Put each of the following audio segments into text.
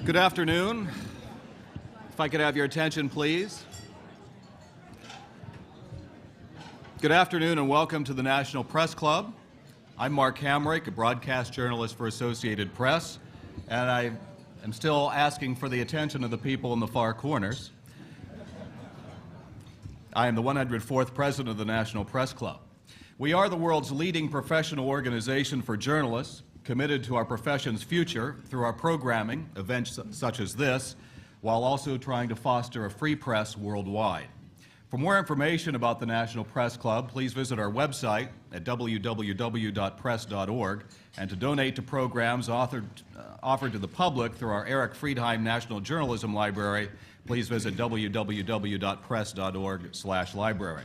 Good afternoon. If I could have your attention, please. Good afternoon and welcome to the National Press Club. I'm Mark Hamrick, a broadcast journalist for Associated Press, and I am still asking for the attention of the people in the far corners. I am the 104th president of the National Press Club. We are the world's leading professional organization for journalists, committed to our profession's future through our programming, events such as this, while also trying to foster a free press worldwide. For more information about the National Press Club, please visit our website at www.press.org, and to donate to programs offered to the public through our Eric Friedheim National Journalism Library, please visit www.press.org/library.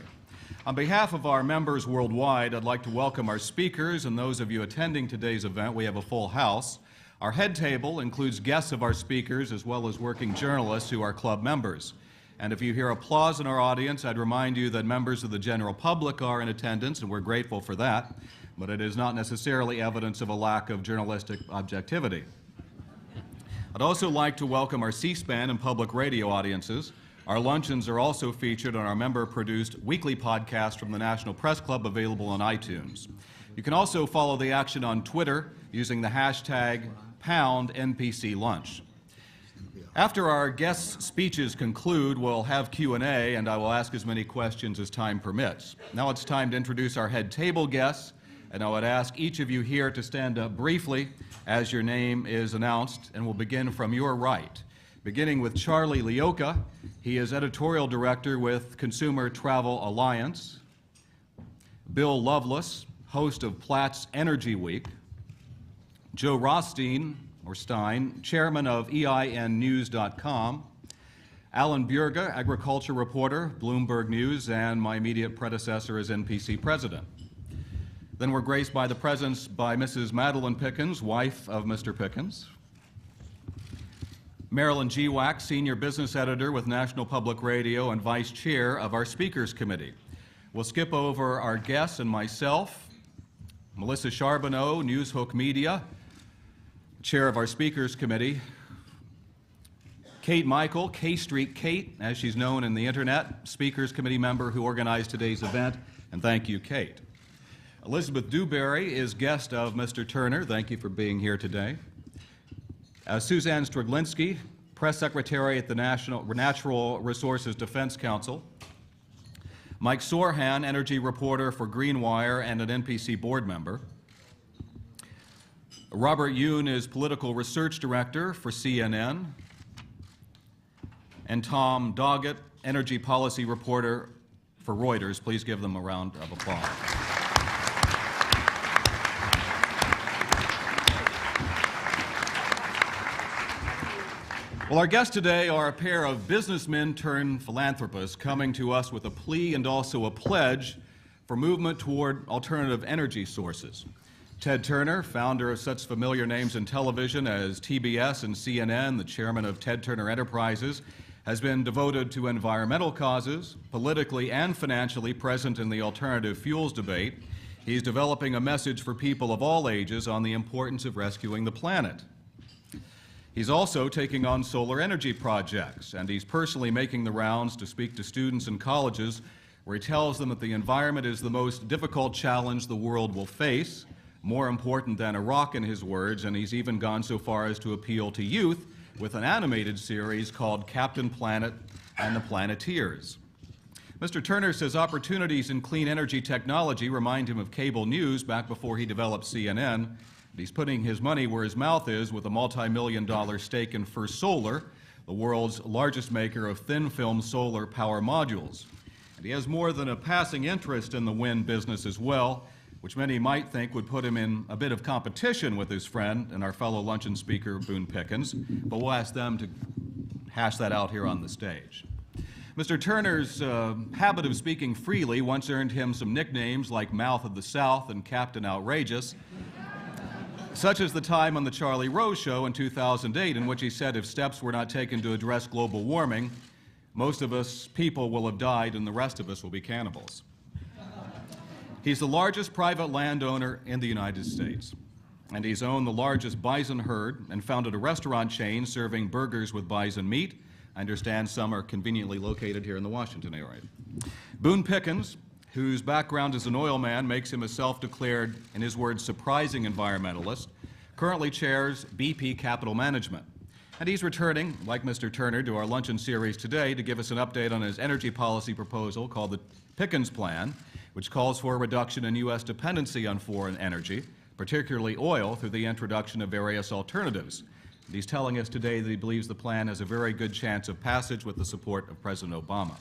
On behalf of our members worldwide, I'd like to welcome our speakers and those of you attending today's event. We have a full house. Our head table includes guests of our speakers as well as working journalists who are club members. And if you hear applause in our audience, I'd remind you that members of the general public are in attendance, and we're grateful for that, but it is not necessarily evidence of a lack of journalistic objectivity. I'd also like to welcome our C-SPAN and public radio audiences. Our luncheons are also featured on our member-produced weekly podcast from the National Press Club, available on iTunes. You can also follow the action on Twitter using the hashtag #NPCLunch. After our guests' speeches conclude, we'll have Q&A, and I will ask as many questions as time permits. Now it's time to introduce our head table guests, and I would ask each of you here to stand up briefly as your name is announced, and we'll begin from your right. Beginning with Charlie Leoka. He is editorial director with Consumer Travel Alliance. Bill Loveless, host of Platts Energy Week. Joe Rothstein, or Stein, chairman of EINnews.com. Alan Bjerga, agriculture reporter, Bloomberg News, and my immediate predecessor as NPC president. Then we're graced by the presence by Mrs. Madeline Pickens, wife of Mr. Pickens. Marilyn G. Wax, senior business editor with National Public Radio and vice chair of our Speakers Committee. We'll skip over our guests and myself. Melissa Charbonneau, Newshook Media, chair of our Speakers Committee. Kate Michael, K Street Kate, as she's known in the internet, Speakers Committee member who organized today's event, and thank you, Kate. Elizabeth Dewberry is guest of Mr. Turner. Thank you for being here today. Suzanne Struglinski, press secretary at the Natural Resources Defense Council. Mike Sorhan, energy reporter for Greenwire and an NPC board member. Robert Yoon is political research director for CNN. And Tom Doggett, energy policy reporter for Reuters. Please give them a round of applause. Well, our guests today are a pair of businessmen turned philanthropists coming to us with a plea and also a pledge for movement toward alternative energy sources. Ted Turner, founder of such familiar names in television as TBS and CNN, the chairman of Ted Turner Enterprises, has been devoted to environmental causes, politically and financially present in the alternative fuels debate. He's developing a message for people of all ages on the importance of rescuing the planet. He's also taking on solar energy projects, and he's personally making the rounds to speak to students in colleges where he tells them that the environment is the most difficult challenge the world will face, more important than Iraq in his words, and he's even gone so far as to appeal to youth with an animated series called Captain Planet and the Planeteers. Mr. Turner says opportunities in clean energy technology remind him of cable news back before he developed CNN. He's putting his money where his mouth is with a multi-million-dollar stake in First Solar, the world's largest maker of thin-film solar power modules. And he has more than a passing interest in the wind business as well, which many might think would put him in a bit of competition with his friend and our fellow luncheon speaker, Boone Pickens, but we'll ask them to hash that out here on the stage. Mr. Turner's habit of speaking freely once earned him some nicknames like Mouth of the South and Captain Outrageous, such as the time on the Charlie Rose Show in 2008, in which he said if steps were not taken to address global warming, most of us people will have died and the rest of us will be cannibals. He's the largest private landowner in the United States. and he's owned the largest bison herd and founded a restaurant chain serving burgers with bison meat. I understand some are conveniently located here in the Washington area. Boone Pickens, whose background as an oil man makes him a self-declared, in his words, surprising environmentalist, currently chairs BP Capital Management. And he's returning, like Mr. Turner, to our Luncheon series today to give us an update on his energy policy proposal called the Pickens Plan, which calls for a reduction in U.S. dependency on foreign energy, particularly oil, through the introduction of various alternatives. And he's telling us today that he believes the plan has a very good chance of passage with the support of President Obama.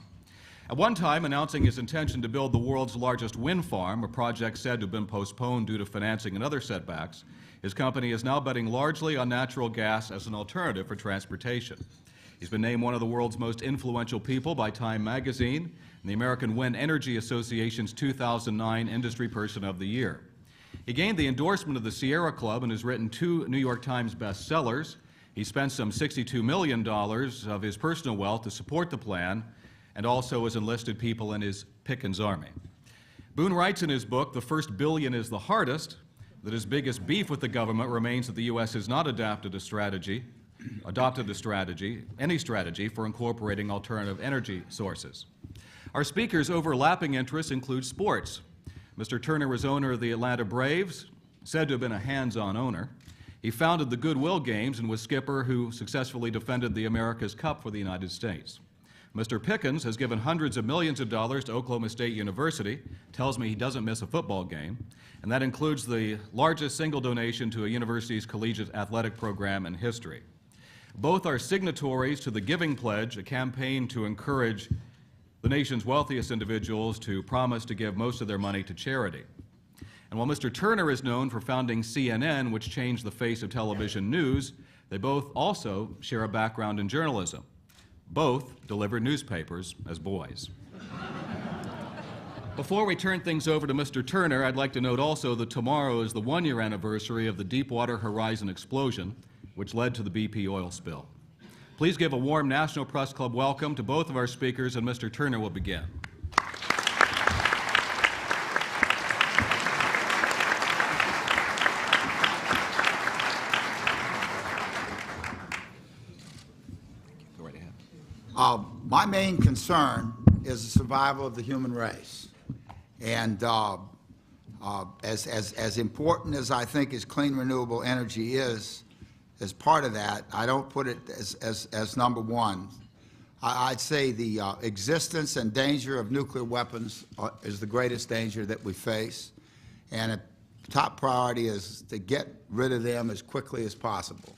At one time, announcing his intention to build the world's largest wind farm, a project said to have been postponed due to financing and other setbacks, his company is now betting largely on natural gas as an alternative for transportation. He's been named one of the world's most influential people by Time magazine and the American Wind Energy Association's 2009 Industry Person of the Year. He gained the endorsement of the Sierra Club and has written 2 New York Times bestsellers. He spent some $62 million of his personal wealth to support the plan and also has enlisted people in his Pickens Army. Boone writes in his book, "The First Billion is the Hardest," that his biggest beef with the government remains that the U.S. has not adopted a strategy for incorporating alternative energy sources. Our speaker's overlapping interests include sports. Mr. Turner is owner of the Atlanta Braves, said to have been a hands-on owner. He founded the Goodwill Games and was skipper who successfully defended the America's Cup for the United States. Mr. Pickens has given hundreds of millions of dollars to Oklahoma State University, tells me he doesn't miss a football game, and that includes the largest single donation to a university's collegiate athletic program in history. Both are signatories to the Giving Pledge, a campaign to encourage the nation's wealthiest individuals to promise to give most of their money to charity. And while Mr. Turner is known for founding CNN, which changed the face of television news, they both also share a background in journalism. Both delivered newspapers as boys. Before we turn things over to Mr. Turner, I'd like to note also that tomorrow is the 1-year anniversary of the Deepwater Horizon explosion, which led to the BP oil spill. Please give a warm National Press Club welcome to both of our speakers, and Mr. Turner will begin. My main concern is the survival of the human race. And as important as I think as clean renewable energy is, as part of that, I don't put it as number one. I'd say the existence and danger of nuclear weapons is the greatest danger that we face. And a top priority is to get rid of them as quickly as possible.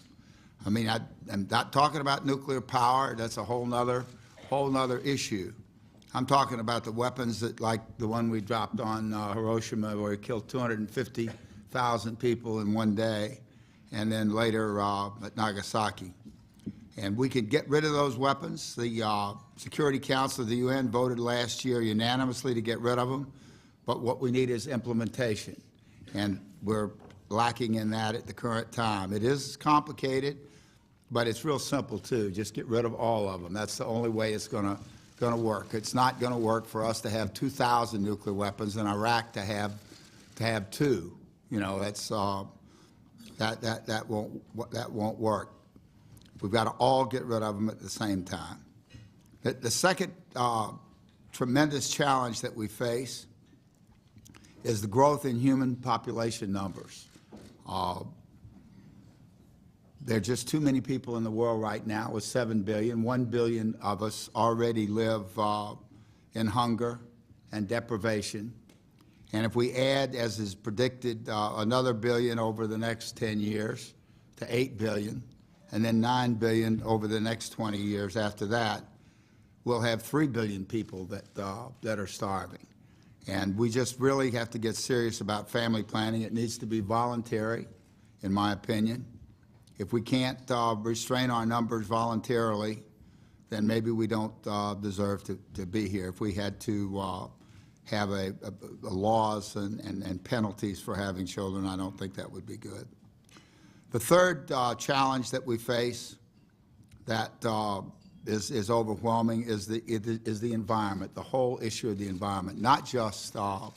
I mean, I'm not talking about nuclear power. That's a whole nother issue. I'm talking about the weapons that, like the one we dropped on Hiroshima, where it killed 250,000 people in one day, and then later at Nagasaki. And we could get rid of those weapons. The Security Council of the UN voted last year unanimously to get rid of them, but what we need is implementation. And we're lacking in that at the current time. It is complicated, but it's real simple too. Just get rid of all of them. That's the only way it's going to work. It's not going to work for us to have 2,000 nuclear weapons and Iraq to have 2. You know, that's that won't work. We've got to all get rid of them at the same time. The second tremendous challenge that we face is the growth in human population numbers. There are just too many people in the world right now with 7 billion. 1 billion of us already live in hunger and deprivation. And if we add, as is predicted, another billion over the next 10 years to 8 billion, and then 9 billion over the next 20 years after that, we'll have 3 billion people that are starving. And we just really have to get serious about family planning. It needs to be voluntary, in my opinion. If we can't restrain our numbers voluntarily, then maybe we don't deserve to be here. If we had to have laws and penalties for having children, I don't think that would be good. The third challenge that we face that is overwhelming is the environment, the whole issue of the environment, not just the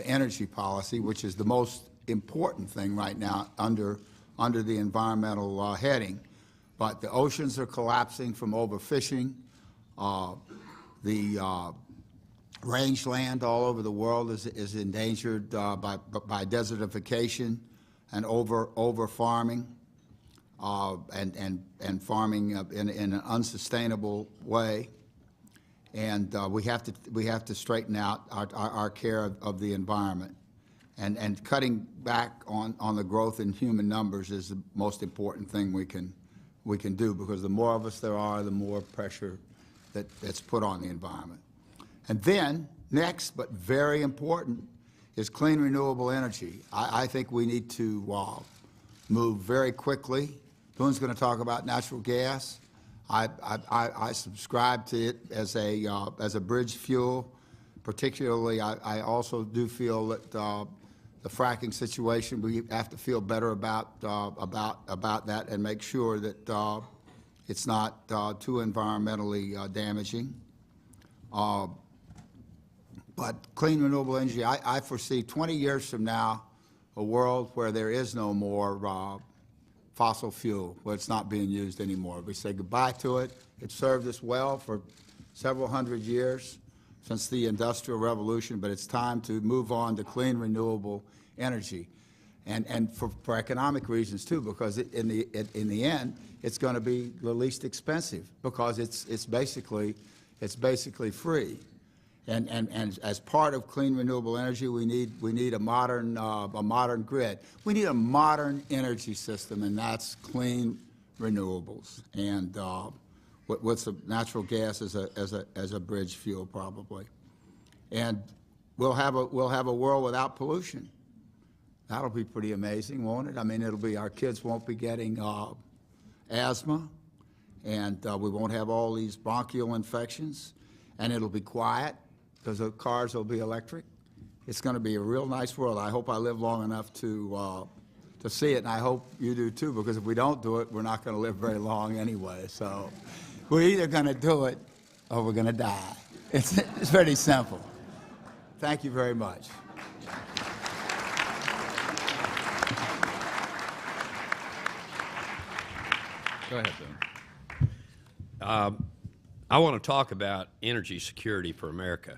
energy policy, which is the most important thing right now under the environmental heading. But the oceans are collapsing from overfishing. The rangeland all over the world is endangered by desertification and over farming, and farming in an unsustainable way. And we have to straighten out our care of the environment, and cutting back on the growth in human numbers is the most important thing we can do, because the more of us there are, the more pressure that's put on the environment. And then next, but very important, is clean renewable energy. I think we need to move very quickly. Boone's going to talk about natural gas. I subscribe to it as a bridge fuel. Particularly, I also do feel that the fracking situation, we have to feel better about that and make sure that it's not too environmentally damaging. But clean renewable energy, I foresee 20 years from now a world where there is no more fossil fuel, where it's not being used anymore. We say goodbye to it. It served us well for several hundred years since the Industrial Revolution, but it's time to move on to clean renewable energy, and for economic reasons too, because in the end it's going to be the least expensive, because it's basically free. And as part of clean renewable energy, we need a modern grid. We need a modern energy system, and that's clean renewables, and with some natural gas as a bridge fuel probably. And we'll have a world without pollution. That'll be pretty amazing, won't it? I mean, it'll be, our kids won't be getting asthma, and we won't have all these bronchial infections, and it'll be quiet, because the cars will be electric. It's going to be a real nice world. I hope I live long enough to see it, and I hope you do too, because if we don't do it, we're not going to live very long anyway. So we're either going to do it or we're going to die. It's very simple. Thank you very much. Go ahead, Boone. I want to talk about energy security for America.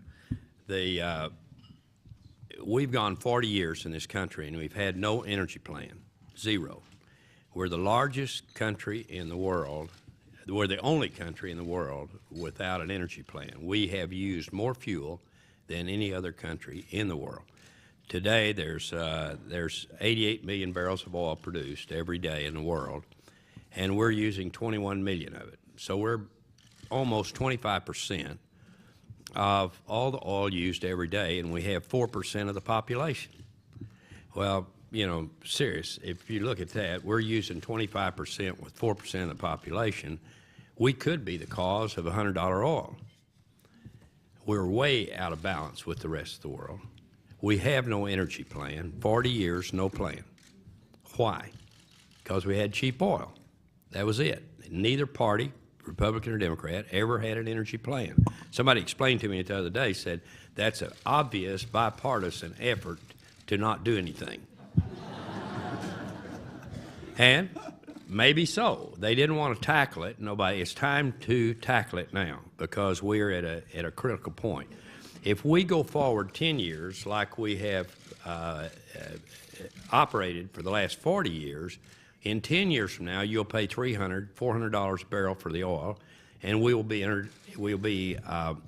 We've gone 40 years in this country, and we've had no energy plan, zero. We're the largest country in the world. We're the only country in the world without an energy plan. We have used more fuel than any other country in the world. Today, there's 88 million barrels of oil produced every day in the world, and we're using 21 million of it. So we're almost 25% of all the oil used every day, and we have 4% of the population. Well, you know, serious, if you look at that, we're using 25% with 4% of the population. We could be the cause of $100 oil. We're way out of balance with the rest of the world. We have no energy plan, 40 years, no plan. Why? Because we had cheap oil. That was it. Neither party, Republican or Democrat, ever had an energy plan. Somebody explained to me the other day, said, that's an obvious bipartisan effort to not do anything. And maybe so. They didn't want to tackle it. It's time to tackle it now, because we're at a critical point. If we go forward 10 years like we have operated for the last 40 years, in 10 years from now, you'll pay $300, $400 a barrel for the oil, and we'll be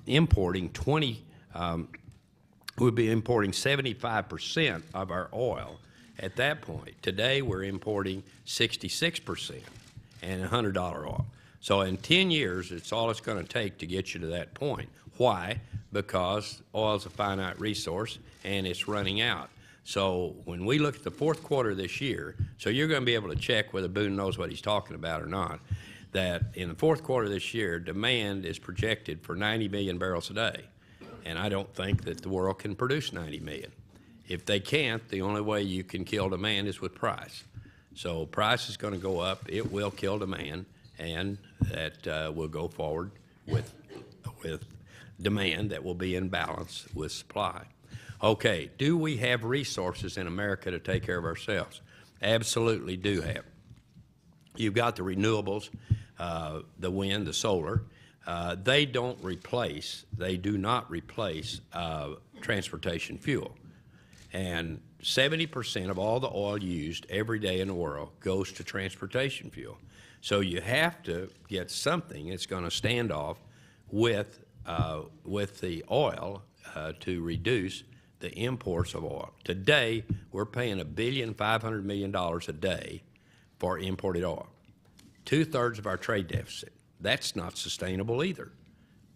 importing 75% of our oil at that point. Today, we're importing 66% and $100 oil. So in 10 years, it's all it's going to take to get you to that point. Why? Because oil is a finite resource, and it's running out. So when we look at the fourth quarter of this year, so you're going to be able to check whether Boone knows what he's talking about or not, that in the fourth quarter of this year, demand is projected for 90 million barrels a day. And I don't think that the world can produce 90 million. If they can't, the only way you can kill demand is with price. So price is going to go up. It will kill demand, and that will go forward with demand that will be in balance with supply. Okay, do we have resources in America to take care of ourselves? Absolutely do have. You've got the renewables, the wind, the solar. They do not replace transportation fuel. And 70% of all the oil used every day in the world goes to transportation fuel. So you have to get something that's going to stand off with the oil to reduce the imports of oil. Today, we're paying $1.5 billion a day for imported oil. 2/3 of our trade deficit. That's not sustainable either.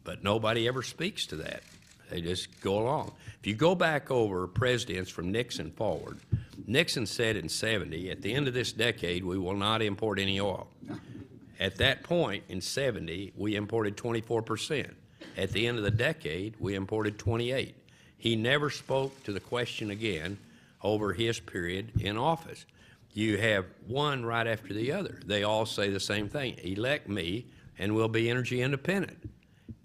But nobody ever speaks to that. They just go along. If you go back over presidents from Nixon forward, Nixon said in '70, at the end of this decade, we will not import any oil. At that point in '70, we imported 24%. At the end of the decade, we imported 28%. He never spoke to the question again over his period in office. You have one right after the other. They all say the same thing. Elect me and we'll be energy independent.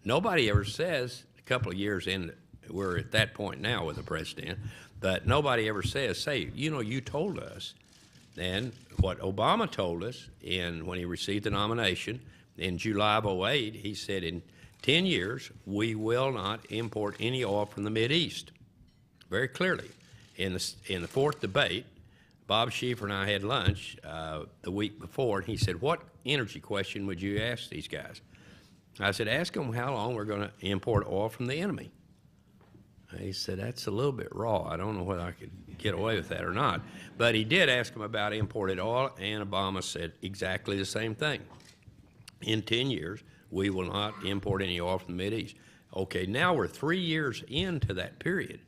Nobody ever says, a couple of years in, we're at that point now with the president, but nobody ever says, say, you know, you told us. And what Obama told us when he received the nomination in July of '08, he said in 10 years, we will not import any oil from the Mideast. Very clearly. In the fourth debate, Bob Schieffer and I had lunch the week before, and he said, what energy question would you ask these guys? I said, ask them how long we're going to import oil from the enemy. He said, that's a little bit raw. I don't know whether I could get away with that or not. But he did ask them about imported oil, and Obama said exactly the same thing. In 10 years, we will not import any oil from the Mideast. Okay, now we're 3 years into that period,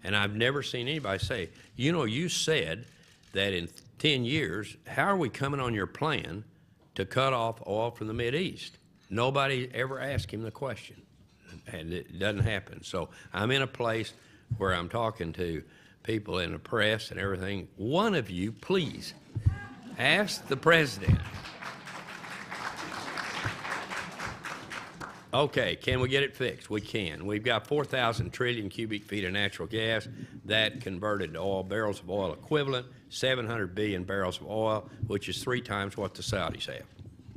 and I've never seen anybody say, you know, you said that in 10 years, how are we coming on your plan to cut off oil from the Mideast? Nobody ever asked him the question, and it doesn't happen. So I'm in a place where I'm talking to people in the press and everything. One of you, please, ask the president. Okay, can we get it fixed? We can. We've got 4,000 trillion cubic feet of natural gas. That converted to oil, barrels of oil equivalent, 700 billion barrels of oil, which is 3 times what the Saudis have.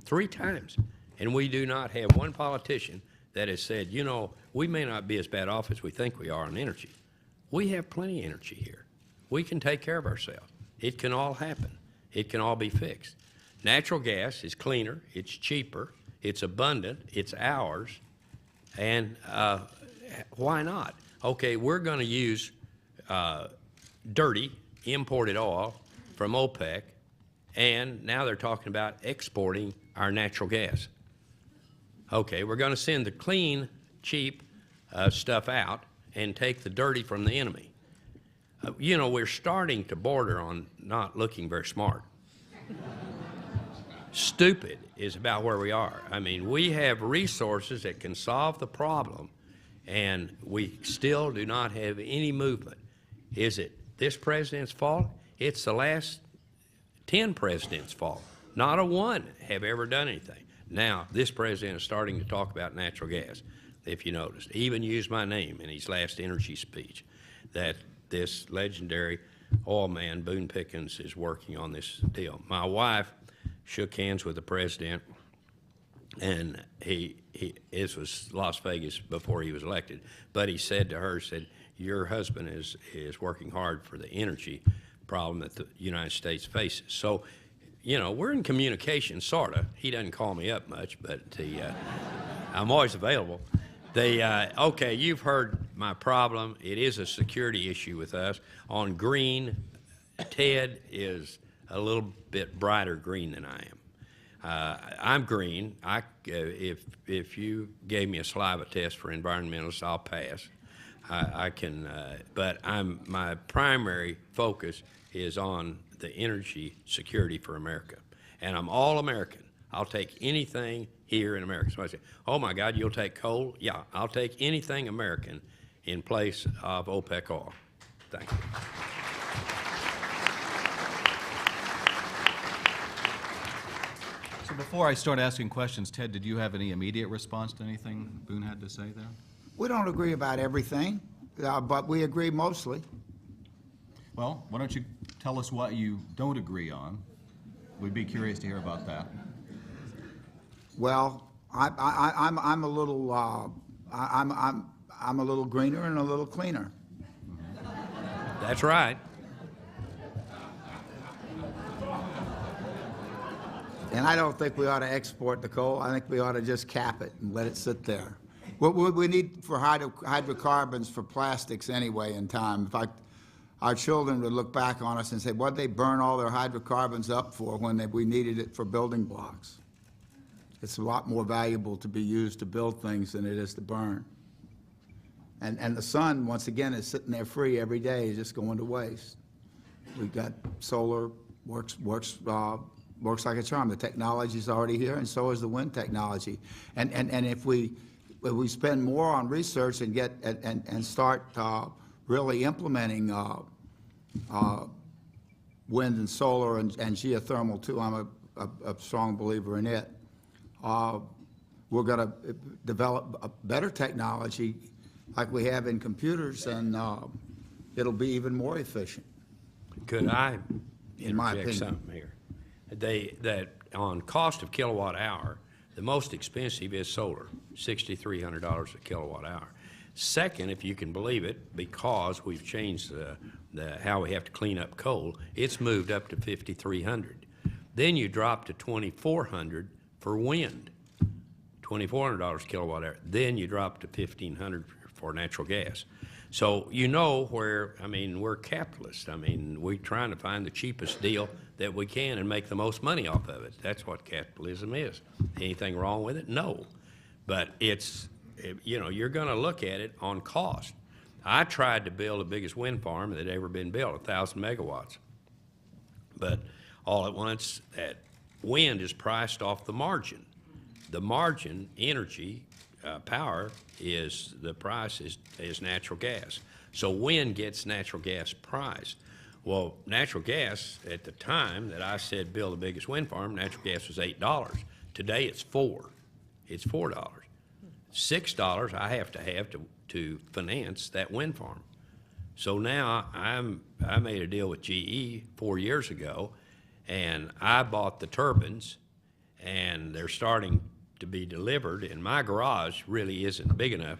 3 times. And we do not have one politician that has said, you know, we may not be as bad off as we think we are on energy. We have plenty of energy here. We can take care of ourselves. It can all happen. It can all be fixed. Natural gas is cleaner, it's cheaper, it's abundant, it's ours, and why not? Okay, we're going to use dirty imported oil from OPEC, and now they're talking about exporting our natural gas. Okay, we're going to send the clean, cheap stuff out and take the dirty from the enemy. You know, we're starting to border on not looking very smart. Stupid is about where we are. I mean, we have resources that can solve the problem, and we still do not have any movement. Is it this president's fault? It's the last 10 presidents' fault. Not a one have ever done anything. Now, this president is starting to talk about natural gas, if you noticed. He even used my name in his last energy speech, that this legendary oil man, Boone Pickens, is working on this deal. My wife shook hands with the president, and this was Las Vegas before he was elected, but he said to her, said, your husband is working hard for the energy problem that the United States faces. So, you know, we're in communication, sort of. He doesn't call me up much, but I'm always available. Okay, you've heard my problem. It is a security issue with us. On green, Ted is a little bit brighter green than I am. I'm green. If you gave me a saliva test for environmentalists, I'll pass. I can, but my primary focus is on the energy security for America, and I'm all American. I'll take anything here in America. Somebody say, "Oh my God, you'll take coal?" Yeah, I'll take anything American in place of OPEC oil. Thank you. So before I start asking questions, Ted, did you have any immediate response to anything Boone had to say there? We don't agree about everything. But we agree mostly. Well, why don't you tell us what you don't agree on? We'd be curious to hear about that. Well, I'm a little I'm a little greener and a little cleaner. That's right. And I don't think we ought to export the coal. I think we ought to just cap it and let it sit there. What we need for hydrocarbons for plastics anyway in time. In fact, our children would look back on us and say, what did they burn all their hydrocarbons up for when we needed it for building blocks? It's a lot more valuable to be used to build things than it is to burn. And the sun, once again, is sitting there free every day, just going to waste. We've got solar, works like a charm. The technology's already here, and so is the wind technology. And if we spend more on research and get and start really implementing wind and solar and geothermal too, I'm a strong believer in it. We're going to develop a better technology like we have in computers, and it'll be even more efficient. Could I In my interject opinion. something here? That on cost of kilowatt hour, the most expensive is solar, $6,300 a kilowatt hour. Second, if you can believe it, because we've changed how we have to clean up coal, it's moved up to $5,300. Then you drop to $2,400 for wind, $2,400 a kilowatt hour. Then you drop to $1,500 for natural gas. So you know where, I mean, we're capitalists. I mean, we're trying to find the cheapest deal that we can and make the most money off of it. That's what capitalism is. Anything wrong with it? No. But it's, you know, you're going to look at it on cost. I tried to build the biggest wind farm that had ever been built, 1,000 megawatts. But all at once, that wind is priced off the margin. The margin, energy, power, is the price is natural gas. So wind gets natural gas price. Well, natural gas, at the time that I said build the biggest wind farm, natural gas was $8. Today it's $4. It's $4. $6 I have to finance that wind farm. So now I made a deal with GE 4 years ago, and I bought the turbines, and they're starting to be delivered, and my garage really isn't big enough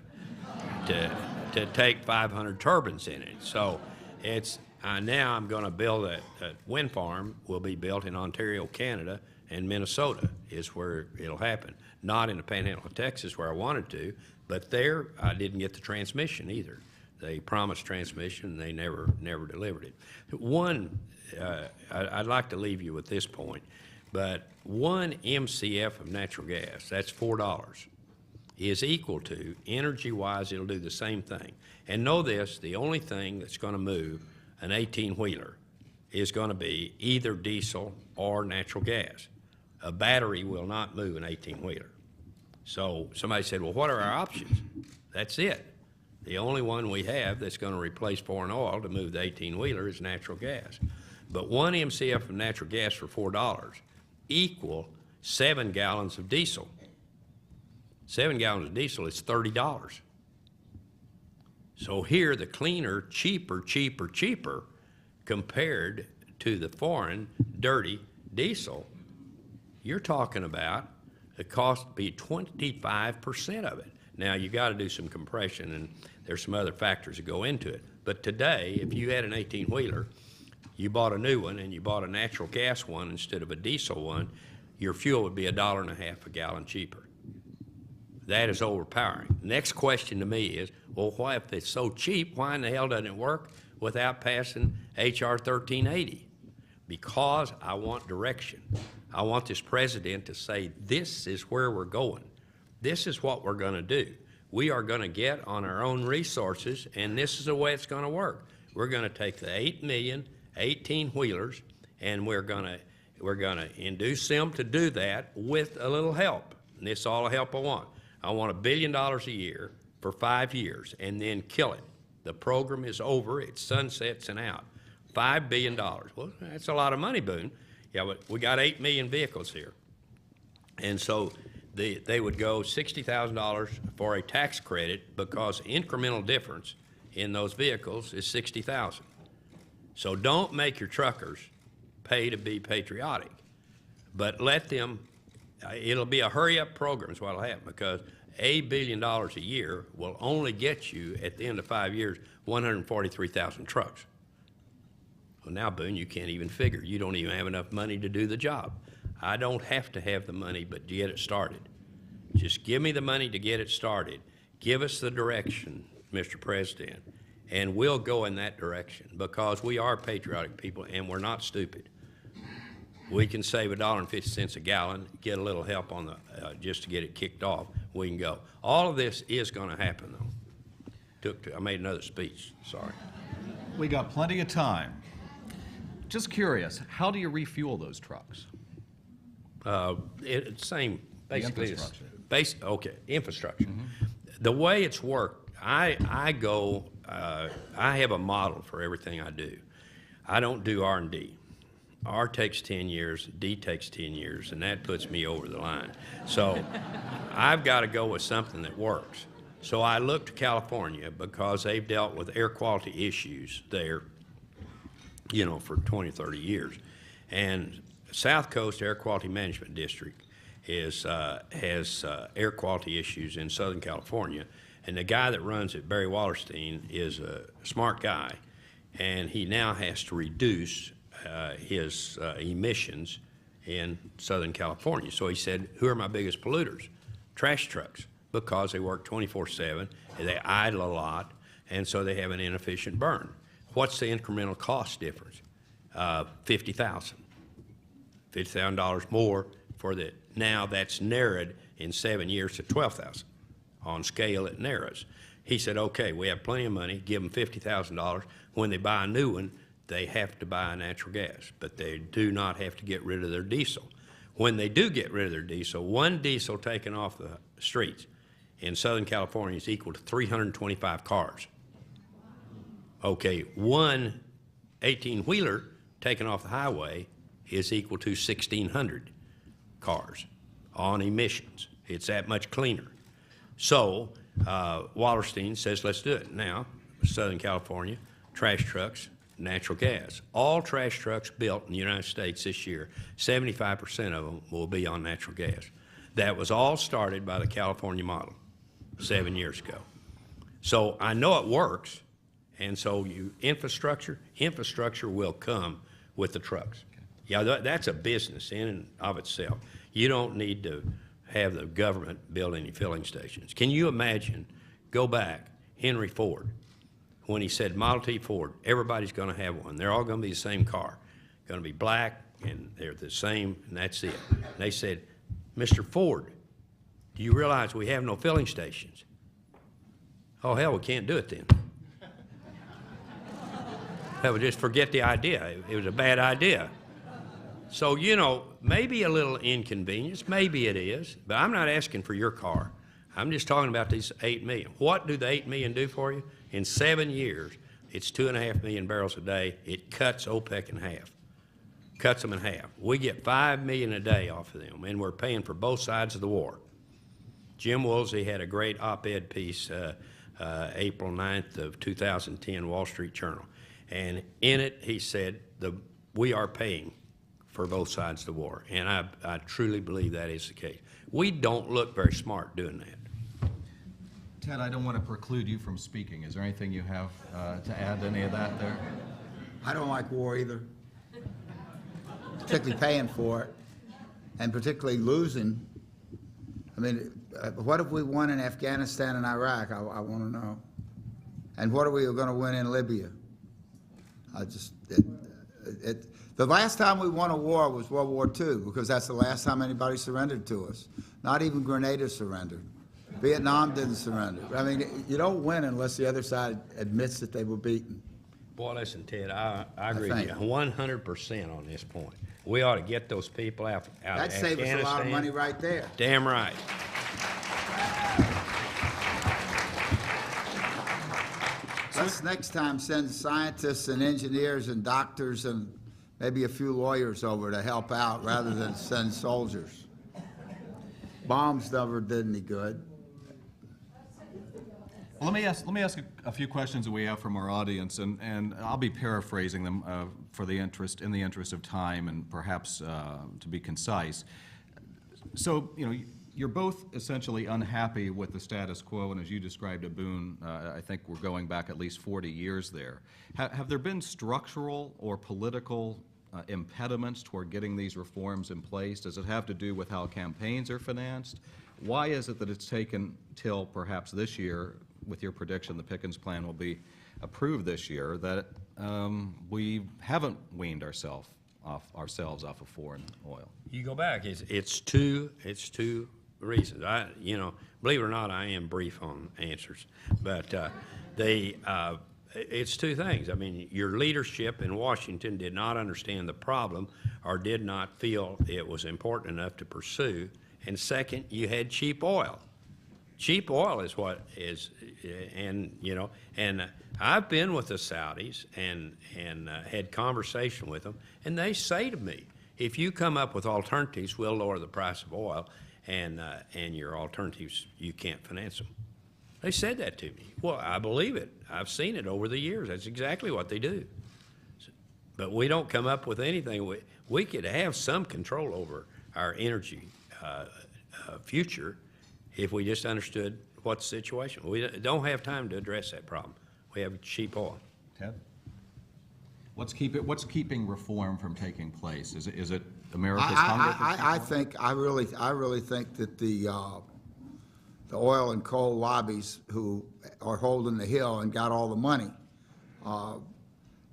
to take 500 turbines in it. So it's now I'm going to build a wind farm. Will be built in Ontario, Canada, and Minnesota is where it'll happen. Not in the Panhandle of Texas where I wanted to, but there I didn't get the transmission either. They promised transmission, and they never delivered it. I'd like to leave you with this point, but 1 MCF of natural gas, that's $4, is equal to, energy-wise, it'll do the same thing. And know this, the only thing that's going to move an 18-wheeler is going to be either diesel or natural gas. A battery will not move an 18-wheeler. So somebody said, well, what are our options? That's it. The only one we have that's going to replace foreign oil to move the 18-wheeler is natural gas. But 1 MCF of natural gas for $4 equal 7 gallons of diesel. 7 gallons of diesel is $30. So here, the cleaner, cheaper compared to the foreign, dirty diesel, you're talking about the cost to be 25% of it. Now, you got to do some compression, and there's some other factors that go into it. But today, if you had an 18-wheeler, you bought a new one, and you bought a natural gas one instead of a diesel one, your fuel would be $1.50 a gallon cheaper. That is overpowering. Next question to me is, well, why, if it's so cheap, why in the hell doesn't it work without passing H.R. 1380? Because I want direction. I want this president to say, this is where we're going. This is what we're going to do. We are going to get on our own resources, and this is the way it's going to work. We're going to take the 8 million 18-wheelers, and we're going to induce them to do that with a little help. And this is all the help I want. I want $1 billion a year for 5 years, and then kill it. The program is over. It sunsets and out. $5 billion. Well, that's a lot of money, Boone. Yeah, but we got 8 million vehicles here. And so they would go $60,000 for a tax credit because incremental difference in those vehicles is $60,000. So don't make your truckers pay to be patriotic, but let them, it'll be a hurry-up program is what'll happen, because $1 billion a year will only get you, at the end of 5 years, 143,000 trucks. Well, now, Boone, you can't even figure. You don't even have enough money to do the job. I don't have to have the money, but get it started. Just give me the money to get it started. Give us the direction, Mr. President, and we'll go in that direction, because we are patriotic people and we're not stupid. We can save $1.50 a gallon, get a little help on the just to get it kicked off. We can go. All of this is going to happen, though. I made another speech. Sorry. We got plenty of time. Just curious, how do you refuel those trucks? Same, basically. Infrastructure. Infrastructure. The way it's worked, I have a model for everything I do. I don't do R&D. R takes 10 years, D takes 10 years, and that puts me over the line. So I've got to go with something that works. So I look to California, because they've dealt with air quality issues there, you know, for 20, 30 years. And South Coast Air Quality Management District has air quality issues in Southern California. And the guy that runs it, Barry Wallerstein, is a smart guy, and he now has to reduce his emissions in Southern California. So he said, who are my biggest polluters? Trash trucks, because they work 24/7, they idle a lot, and so they have an inefficient burn. What's the incremental cost difference? $50,000 more for the, now that's narrowed in 7 years to $12,000. On scale, it narrows. He said, okay, we have plenty of money, give them $50,000. When they buy a new one, they have to buy natural gas, but they do not have to get rid of their diesel. When they do get rid of their diesel, one diesel taken off the streets in Southern California is equal to 325 cars. Okay, one 18-wheeler taken off the highway is equal to 1,600 cars on emissions. It's that much cleaner. So Wallerstein says, let's do it. Now, Southern California, trash trucks, natural gas. All trash trucks built in the United States this year, 75% of them will be on natural gas. That was all started by the California model 7 years ago. So I know it works, and so infrastructure will come with the trucks. Yeah, that's a business in and of itself. You don't need to have the government build any filling stations. Can you imagine, go back, Henry Ford, when he said Model T Ford, everybody's going to have one. They're all going to be the same car. Going to be black, and they're the same, and that's it. And they said, Mr. Ford, do you realize we have no filling stations? Oh, hell, we can't do it then. That would just forget the idea. It was a bad idea. So, you know, maybe a little inconvenience, maybe it is, but I'm not asking for your car. I'm just talking about these 8 million. What do the 8 million do for you? In 7 years, it's 2.5 million barrels a day. It cuts OPEC in half, cuts them in half. We get 5 million a day off of them, and we're paying for both sides of the war. Jim Woolsey had a great op-ed piece April 9th of 2010, Wall Street Journal. And in it, he said, we are paying for both sides of the war. And I truly believe that is the case. We don't look very smart doing that. Ted, I don't want to preclude you from speaking. Is there anything you have to add to any of that there? I don't like war either, particularly paying for it, and particularly losing. I mean, what have we won in Afghanistan and Iraq? I want to know. And what are we going to win in Libya? The last time we won a war was World War II, because that's the last time anybody surrendered to us. Not even Grenada surrendered. Vietnam didn't surrender. I mean, you don't win unless the other side admits that they were beaten. Boy, listen, Ted, I agree with you 100% on this point. We ought to get those people out of Afghanistan. That'd save us a lot of money right there. Damn right. Let's next time send scientists and engineers and doctors and maybe a few lawyers over to help out rather than send soldiers. Bombs never did any good. Well, let me ask a few questions that we have from our audience, and I'll be paraphrasing them in the interest of time and perhaps to be concise. So, you're both essentially unhappy with the status quo, and as you described it, Boone, I think we're going back at least 40 years there. Have there been structural or political impediments toward getting these reforms in place? Does it have to do with how campaigns are financed? Why is it that it's taken till perhaps this year, with your prediction the Pickens plan will be approved this year, that we haven't weaned ourselves off of foreign oil? You go back. It's two reasons. Believe it or not, I am brief on answers, but it's two things. I mean, your leadership in Washington did not understand the problem or did not feel it was important enough to pursue. And second, you had cheap oil. Cheap oil is what is, and I've been with the Saudis and had conversation with them, and they say to me, if you come up with alternatives, we'll lower the price of oil, and your alternatives, you can't finance them. They said that to me. Well, I believe it. I've seen it over the years. That's exactly what they do. But we don't come up with anything. We could have some control over our energy future if we just understood what's the situation. We don't have time to address that problem. We have cheap oil. Ted? What's keeping reform from taking place? Is it America's hunger? I really think that the oil and coal lobbies who are holding the hill and got all the money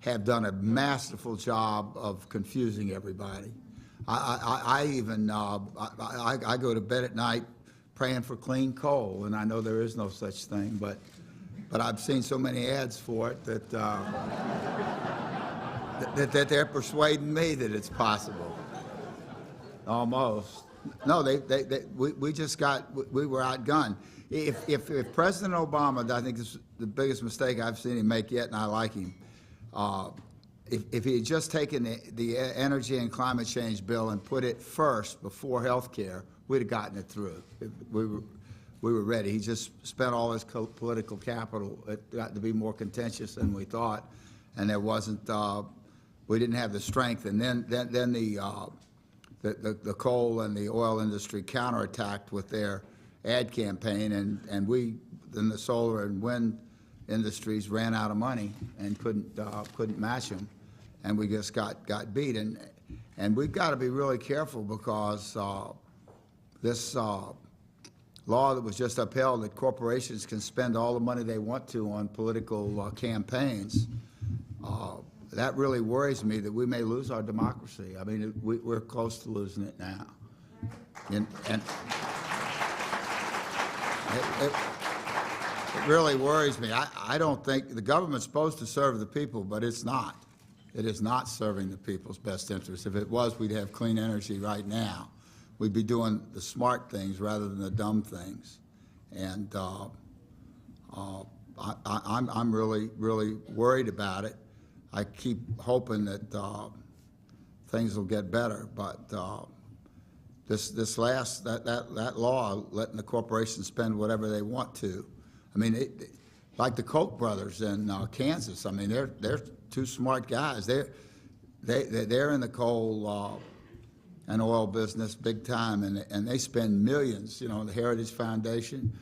have done a masterful job of confusing everybody. I go to bed at night praying for clean coal, and I know there is no such thing, but I've seen so many ads for it that that they're persuading me that it's possible. Almost. No, we just we were outgunned. If President Obama, I think this is the biggest mistake I've seen him make yet, and I like him. If he had just taken the energy and climate change bill and put it first before health care, we'd have gotten it through. We were ready. He just spent all his political capital. It got to be more contentious than we thought, and there wasn't. We didn't have the strength. And then the coal and the oil industry counterattacked with their ad campaign, and then the solar and wind industries ran out of money and couldn't match them, and we just got beat. And we've got to be really careful because this law that was just upheld that corporations can spend all the money they want to on political campaigns, that really worries me that we may lose our democracy. I mean, we're close to losing it now. And it really worries me. I don't think the government's supposed to serve the people, but it's not. It is not serving the people's best interests. If it was, we'd have clean energy right now. We'd be doing the smart things rather than the dumb things. And I'm really, really worried about it. I keep hoping that things will get better, but that law letting the corporations spend whatever they want to. I mean, like the Koch brothers in Kansas. I mean, they're two smart guys. They're in the coal and oil business big time, and they spend millions. You know, the Heritage Foundation.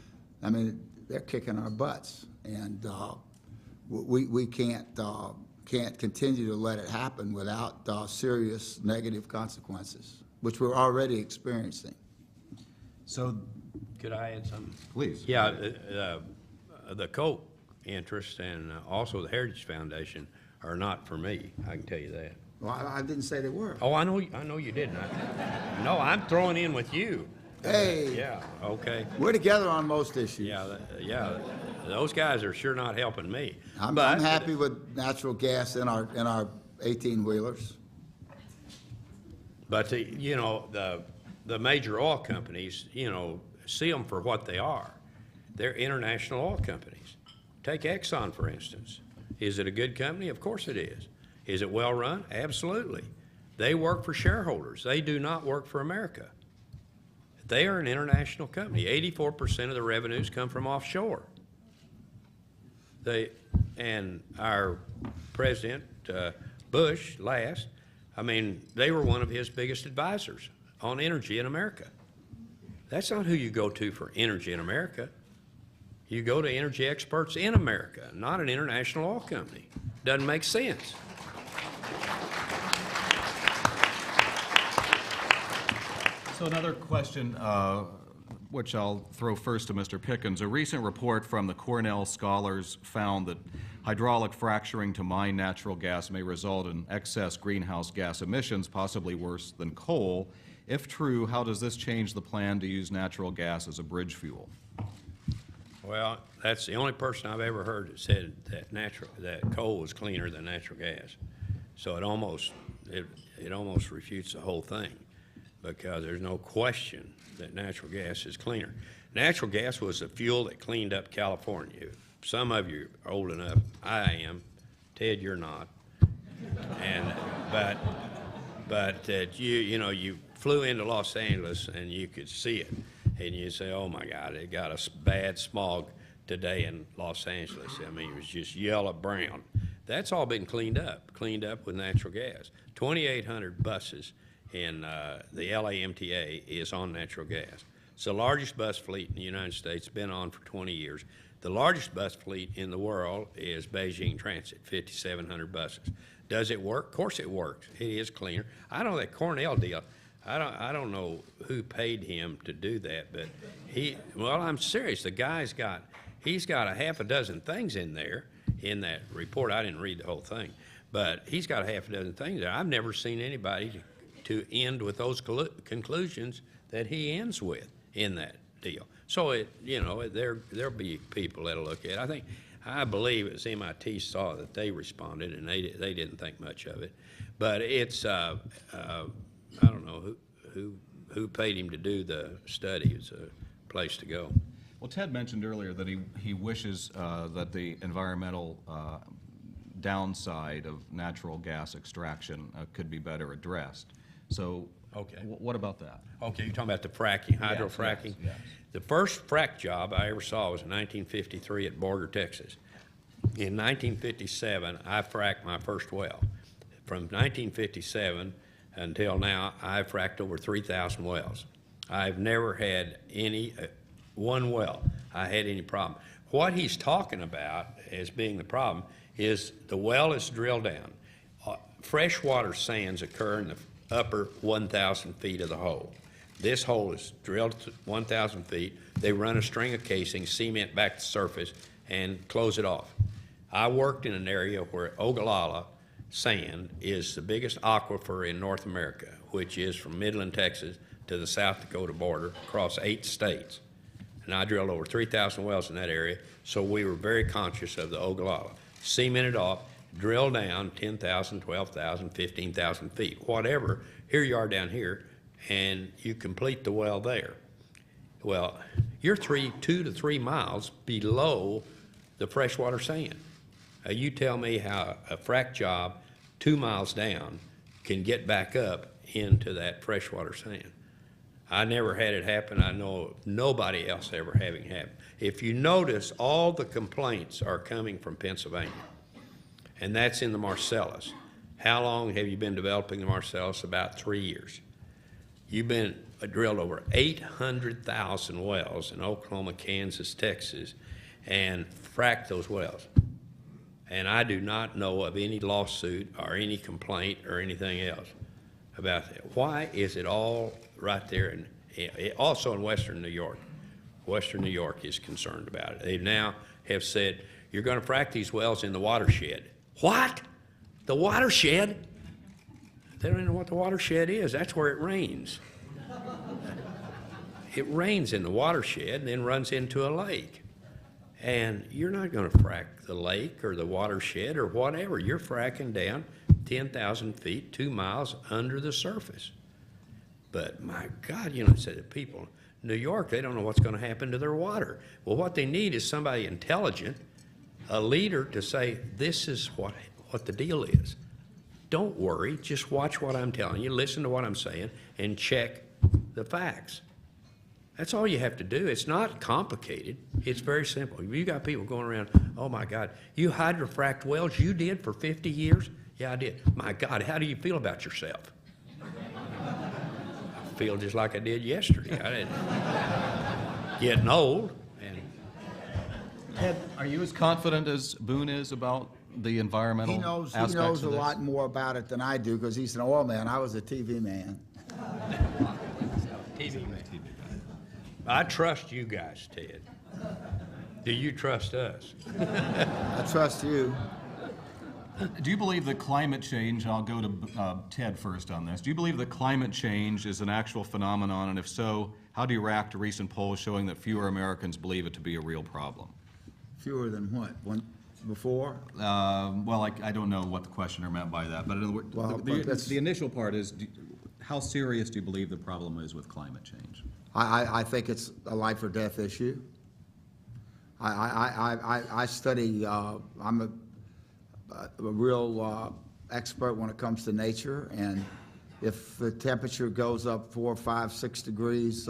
I mean, they're kicking our butts, and we can't continue to let it happen without serious negative consequences, which we're already experiencing. So, could I add something? Please. Yeah, the Koch interest and also the Heritage Foundation are not for me. I can tell you that. Well, I didn't say they were. Oh, I know you didn't. No, I'm throwing in with you. Hey. Yeah. Okay. We're together on most issues. Yeah. Those guys are sure not helping me. I'm happy with natural gas in our 18-wheelers. But the major oil companies, see them for what they are. They're international oil companies. Take Exxon, for instance. Is it a good company? Of course it is. Is it well run? Absolutely. They work for shareholders. They do not work for America. They are an international company. 84% of the revenues come from offshore. And our President Bush last, I mean, they were one of his biggest advisors on energy in America. That's not who you go to for energy in America. You go to energy experts in America, not an international oil company. Doesn't make sense. So another question, which I'll throw first to Mr. Pickens. A recent report from the Cornell scholars found that hydraulic fracturing to mine natural gas may result in excess greenhouse gas emissions, possibly worse than coal. If true, how does this change the plan to use natural gas as a bridge fuel? Well, that's the only person I've ever heard that said that coal was cleaner than natural gas. So it almost refutes the whole thing, because there's no question that natural gas is cleaner. Natural gas was the fuel that cleaned up California. Some of you are old enough. I am. Ted, you're not. And but you flew into Los Angeles and you could see it, and you say, oh my God, it got a bad smog today in Los Angeles. I mean, it was just yellow brown. That's all been cleaned up with natural gas. 2,800 buses in the LAMTA is on natural gas. It's the largest bus fleet in the United States, been on for 20 years. The largest bus fleet in the world is Beijing Transit, 5,700 buses. Does it work? Of course it works. It is cleaner. I know that Cornell deal, I don't know who paid him to do that, but well, I'm serious. The guy's he's got a half a dozen things in there in that report. I didn't read the whole thing, but he's got a half a dozen things there. I've never seen anybody to end with those conclusions that he ends with in that deal. So there'll be people that'll look at it. I believe it was MIT saw that they responded, and they didn't think much of it. But it's I don't know who paid him to do the study. It's a place to go. Well, Ted mentioned earlier that he wishes that the environmental downside of natural gas extraction could be better addressed. So okay, what about that? Okay, you're talking about the fracking, hydrofracking? Yes. The first frack job I ever saw was in 1953 at Borger, Texas. In 1957, I fracked my first well. From 1957 until now, I've fracked over 3,000 wells. I've never had one well I had any problem. What he's talking about as being the problem is the well is drilled down. Freshwater sands occur in the upper 1,000 feet of the hole. This hole is drilled to 1,000 feet. They run a string of casing, cement back to the surface, and close it off. I worked in an area where Ogallala sand is the biggest aquifer in North America, which is from Midland, Texas, to the South Dakota border, across 8 states. And I drilled over 3,000 wells in that area, so we were very conscious of the Ogallala. Cemented off, drill down 10,000, 12,000, 15,000 feet, whatever. Here you are down here, and you complete the well there. Well, you're 2 to 3 miles below the freshwater sand. You tell me how a frack job 2 miles down can get back up into that freshwater sand. I never had it happen. I know of nobody else ever having happened. If you notice, all the complaints are coming from Pennsylvania, and that's in the Marcellus. How long have you been developing the Marcellus? About 3 years. You've been drilled over 800,000 wells in Oklahoma, Kansas, Texas, and fracked those wells. And I do not know of any lawsuit or any complaint or anything else about that. Why is it all right there? And also in Western New York. Western New York is concerned about it. They now have said, you're going to frack these wells in the watershed. What? The watershed? They don't even know what the watershed is. That's where it rains. It rains in the watershed and then runs into a lake. And you're not going to frack the lake or the watershed or whatever. You're fracking down 10,000 feet, 2 miles under the surface. But my God, said the people in New York, they don't know what's going to happen to their water. Well, what they need is somebody intelligent, a leader, to say, this is what the deal is. Don't worry, just watch what I'm telling you, listen to what I'm saying, and check the facts. That's all you have to do. It's not complicated. It's very simple. You got people going around, oh my God, you hydrofracked wells you did for 50 years? Yeah, I did. My God, how do you feel about yourself? I feel just like I did yesterday. I didn't getting old. And Ted, are you as confident as Boone is about the environmental aspects He knows of a this? lot more about it than I do because he's an oil man. I was a TV man. TV man. I trust you guys, Ted. Do you trust us? I trust you. Do you believe that climate change, I'll go to Ted first on this, do you believe that climate change is an actual phenomenon, and if so, how do you react to recent polls showing that fewer Americans believe it to be a real problem? Fewer than what? One before? Well, I don't know what the questioner meant by that, but in other words, Well, but that's- the initial part is, how serious do you believe the problem is with climate change? I think it's a life or death issue. I study, I'm a real expert when it comes to nature, and if the temperature goes up 4, 5, 6 degrees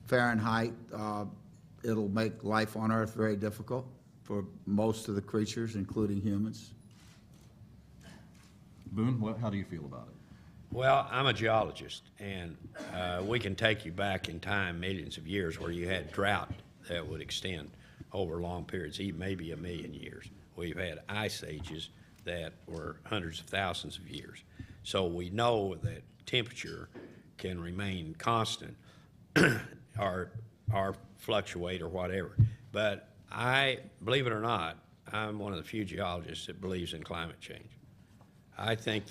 Fahrenheit, it'll make life on Earth very difficult for most of the creatures, including humans. Boone, how do you feel about it? Well, I'm a geologist, and we can take you back in time millions of years where you had drought that would extend over long periods, even maybe a million years. We've had ice ages that were hundreds of thousands of years. So we know that temperature can remain constant or fluctuate or whatever. But believe it or not, I'm one of the few geologists that believes in climate change. I think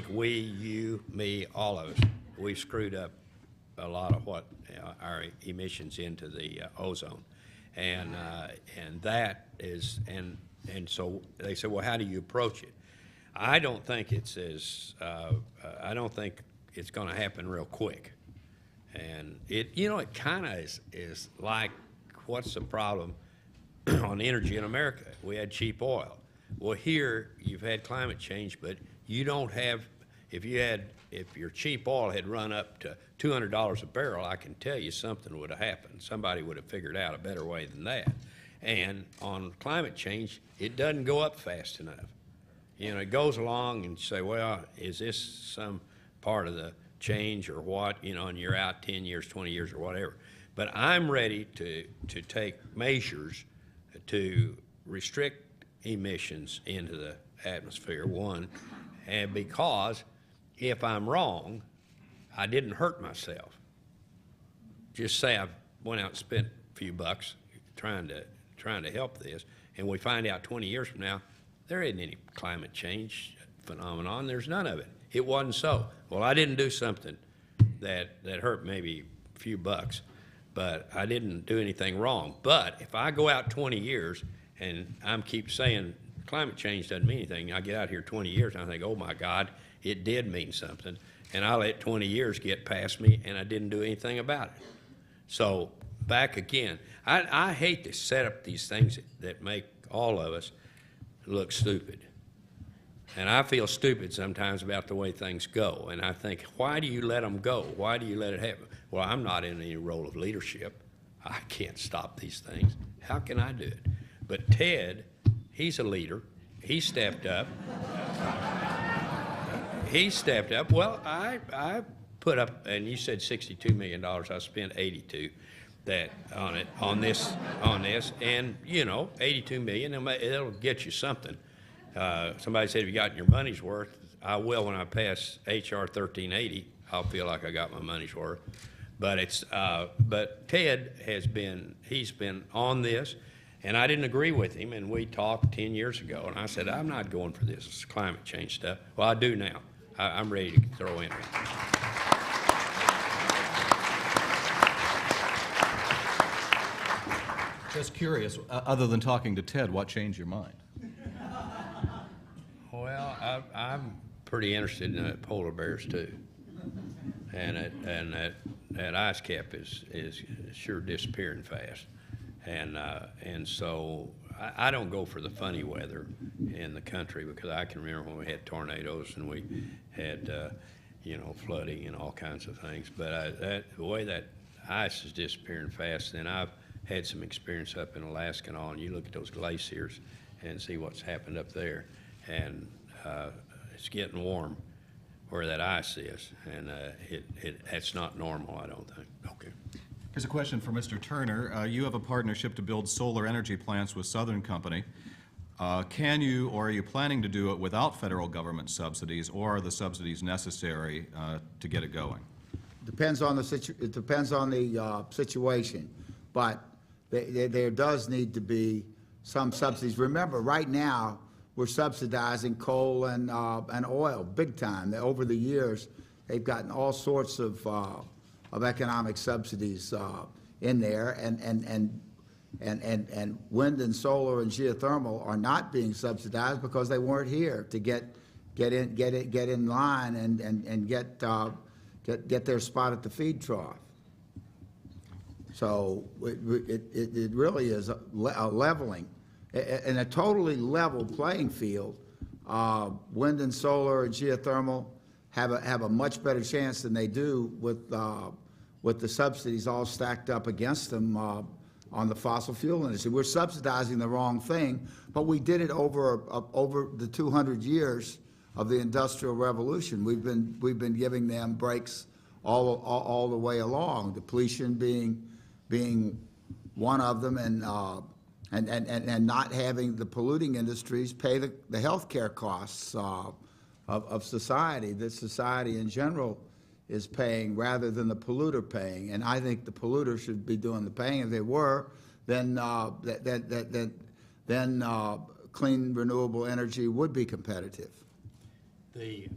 you, me, all of us, we've screwed up a lot of what our emissions into the ozone, and that is and so they say, well, how do you approach it? I don't think it's I don't think it's going to happen real quick, and it kind of is like, what's the problem on energy in America? We had cheap oil. Well, here you've had climate change, but you don't have, if your cheap oil had run up to $200 a barrel, I can tell you something would have happened. Somebody would have figured out a better way than that. And on climate change, it doesn't go up fast enough. It goes along and you say, well, is this some part of the change or what, and you're out 10 years, 20 years or whatever. But I'm ready to take measures to restrict emissions into the atmosphere, one, and because if I'm wrong, I didn't hurt myself. Just say I went out and spent a few bucks trying to help this, and we find out 20 years from now there isn't any climate change phenomenon. There's none of it. It wasn't so. Well, I didn't do something that hurt maybe a few bucks, but I didn't do anything wrong. But if I go out 20 years and keep saying climate change doesn't mean anything, I get out here 20 years and I think, oh my God, it did mean something, and I let 20 years get past me and I didn't do anything about it. So back again, I hate to set up these things that make all of us look stupid. And I feel stupid sometimes about the way things go. And I think, why do you let them go? Why do you let it happen? Well, I'm not in any role of leadership. I can't stop these things. How can I do it? But Ted, he's a leader. He stepped up. He stepped up. Well, I put up, and you said $62 million. I spent 82 on this, and 82 million. It'll get you something. Somebody said, "Have you gotten your money's worth?" I will when I pass HR 1380. I'll feel like I got my money's worth. But but Ted he's been on this. And I didn't agree with him, and we talked 10 years ago, and I said, I'm not going for this climate change stuff. Well, I do now. I'm ready to throw in. Just curious, other than talking to Ted, what changed your mind? Well, I'm pretty interested in polar bears, too. And that ice cap is sure disappearing fast. And so I don't go for the funny weather in the country, because I can remember when we had tornadoes and we had, flooding and all kinds of things. But the way that ice is disappearing fast, and I've had some experience up in Alaska and all, and you look at those glaciers and see what's happened up there, and it's getting warm where that ice is, and that's not normal, I don't think. Okay. Here's a question for Mr. Turner. You have a partnership to build solar energy plants with Southern Company. Can you, or are you planning to do it without federal government subsidies, or are the subsidies necessary to get it going? Depends on the situation, but there does need to be some subsidies. Remember, right now we're subsidizing coal and oil big time. Over the years, they've gotten all sorts of economic subsidies in there, and wind and solar and geothermal are not being subsidized because they weren't here to get in line and get their spot at the feed trough. So it really is a leveling, in a totally level playing field. Wind and solar and geothermal have a much better chance than they do with the subsidies all stacked up against them on the fossil fuel industry. We're subsidizing the wrong thing, but we did it over the 200 years of the Industrial Revolution. We've been giving them breaks all the way along. Depletion being one of them, and not having the polluting industries pay the health care costs of society that society in general is paying, rather than the polluter paying. And I think the polluter should be doing the paying. If they were, then clean renewable energy would be competitive. If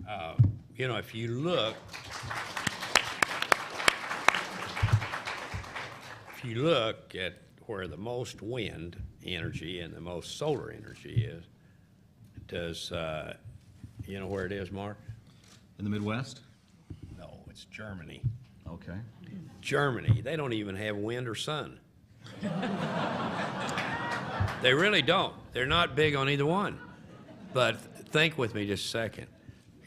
you look at where the most wind energy and the most solar energy is, does you know where it is, Mark? In the Midwest? No, it's Germany. Okay. Germany, they don't even have wind or sun. They really don't. They're not big on either one. But think with me just a second.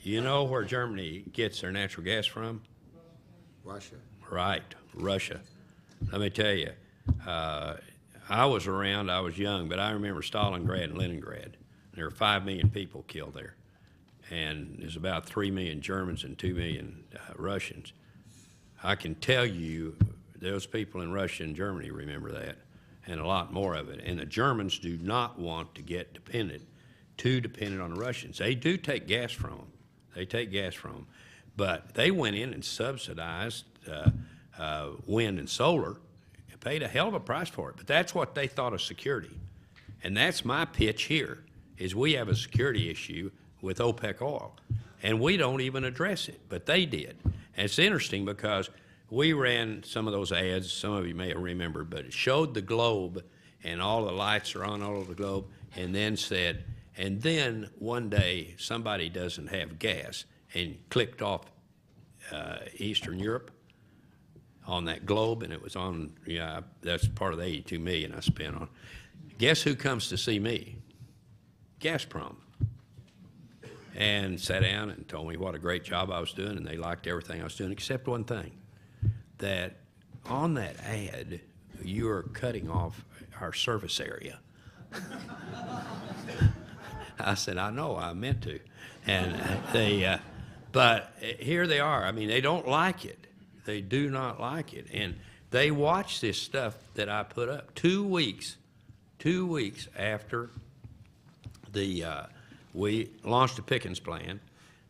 You know where Germany gets their natural gas from? Russia. Right, Russia. Let me tell you, I was around, I was young, but I remember Stalingrad and Leningrad. There were 5 million people killed there. And there's about 3 million Germans and 2 million Russians. I can tell you those people in Russia and Germany remember that, and a lot more of it. And the Germans do not want to get too dependent on the Russians. They do take gas from them. They take gas from them. But they went in and subsidized wind and solar and paid a hell of a price for it. But that's what they thought of security. And that's my pitch here, is we have a security issue with OPEC oil, and we don't even address it, but they did. And it's interesting because we ran some of those ads, some of you may have remembered, but it showed the globe, and all the lights are on all over the globe, and then said, and then one day somebody doesn't have gas, and clicked off Eastern Europe on that globe, and it was on, that's part of the 82 million I spent on. Guess who comes to see me? Gazprom. And sat down and told me what a great job I was doing, and they liked everything I was doing, except one thing, that on that ad, you are cutting off our service area. I said, I know, I meant to. And but here they are. I mean, they don't like it. They do not like it. And they watch this stuff that I put up 2 weeks after we launched the Pickens plan.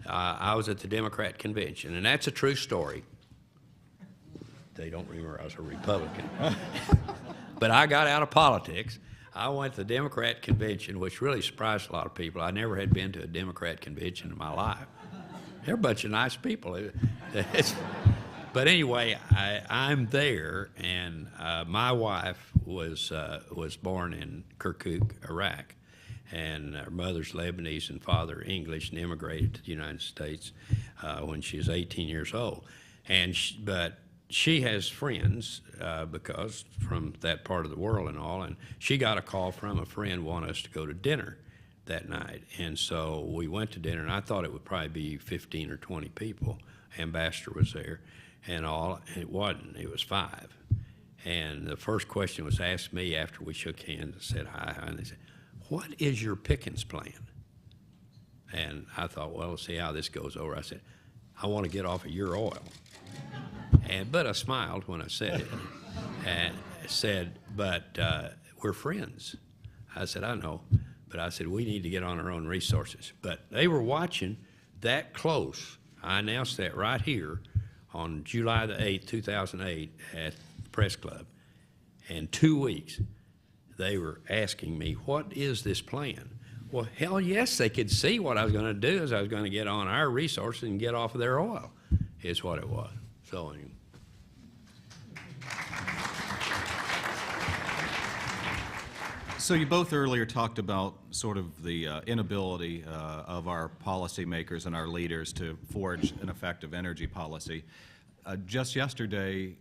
I was at the Democrat convention, and that's a true story. They don't remember I was a Republican. But I got out of politics. I went to the Democrat convention, which really surprised a lot of people. I never had been to a Democrat convention in my life. They're a bunch of nice people. But anyway, I'm there, and my wife was born in Kirkuk, Iraq. And her mother's Lebanese and father English, and immigrated to the United States when she was 18 years old. But she has friends because from that part of the world and all, and she got a call from a friend wanting us to go to dinner that night. And so we went to dinner, and I thought it would probably be 15 or 20 people. ambassador was there and all. It wasn't. It was 5. And the first question was asked me after we shook hands and said hi, and they said, "What is your Pickens plan?" And I thought, well, let's see how this goes over. I said, "I want to get off of your oil." But I smiled when I said it and said, "But we're friends." I said, "I know." But I said, "We need to get on our own resources." But they were watching that close. I announced that right here on July the 8th, 2008 at the Press Club. In 2 weeks, they were asking me, "What is this plan?" Well, hell yes, they could see what I was going to do is I was going to get on our resources and get off of their oil, is what it was. So anyway. So you both earlier talked about sort of the inability of our policymakers and our leaders to forge an effective energy policy. Just yesterday,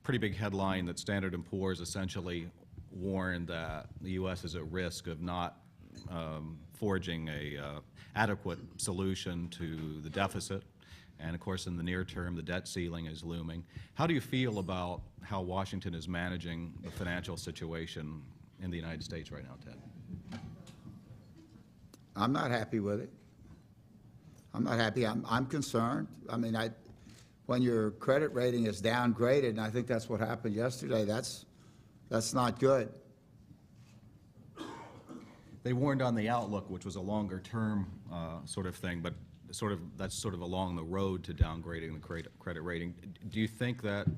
pretty big headline that Standard & Poor's essentially warned that the U.S. is at risk of not forging a adequate solution to the deficit. And of course, in the near term, the debt ceiling is looming. How do you feel about how Washington is managing the financial situation in the United States right now, Ted? I'm not happy with it. I'm not happy. I'm concerned. I mean, when your credit rating is downgraded, and I think that's what happened yesterday, that's not good. They warned on the outlook, which was a longer-term sort of thing, but that's sort of along the road to downgrading the credit rating. Do you think that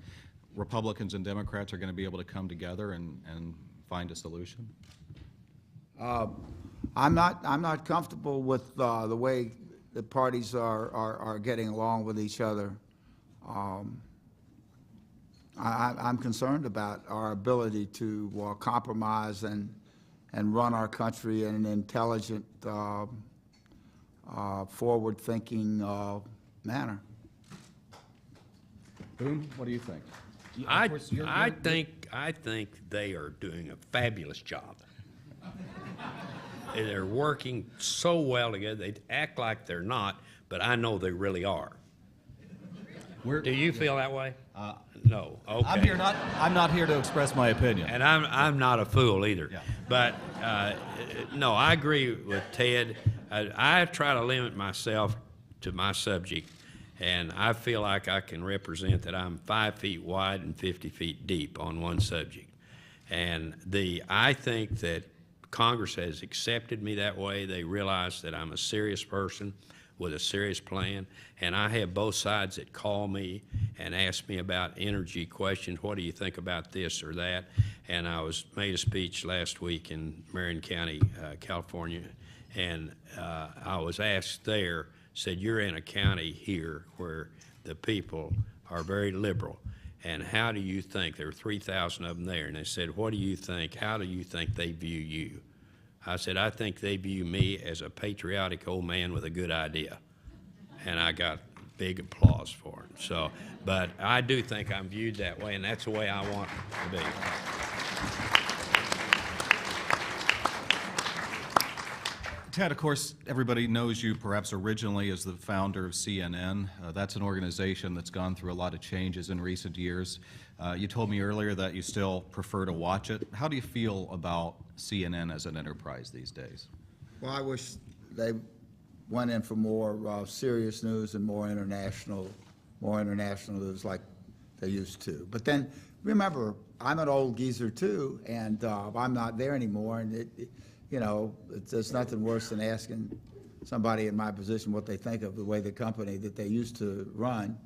Republicans and Democrats are going to be able to come together and find a solution? I'm not comfortable with the way the parties are getting along with each other. I'm concerned about our ability to compromise and run our country in an intelligent, forward-thinking manner. Boone, what do you think? I think they are doing a fabulous job. They're working so well together. They act like they're not, but I know they really are. Do you feel that way? No. Okay. I'm not here to express my opinion. And I'm not a fool either. Yeah. But no, I agree with Ted. I try to limit myself to my subject, and I feel like I can represent that I'm 5 feet wide and 50 feet deep on one subject. And I think that Congress has accepted me that way. They realize that I'm a serious person with a serious plan, and I have both sides that call me and ask me about energy questions. What do you think about this or that? And I made a speech last week in Marion County, California, and I was asked there, said, "You're in a county here where the people are very liberal, and how do you think," there were 3,000 of them there, and they said, "What do you think, how do you think they view you?" I said, "I think they view me as a patriotic old man with a good idea." And I got big applause for it. So, but I do think I'm viewed that way, and that's the way I want to be. Ted, of course, everybody knows you perhaps originally as the founder of CNN. That's an organization that's gone through a lot of changes in recent years. You told me earlier that you still prefer to watch it. How do you feel about CNN as an enterprise these days? Well, I wish they went in for more serious news and more international news like they used to. But then, remember, I'm an old geezer too, and I'm not there anymore. And there's nothing worse than asking somebody in my position what they think of the way the company that they used to run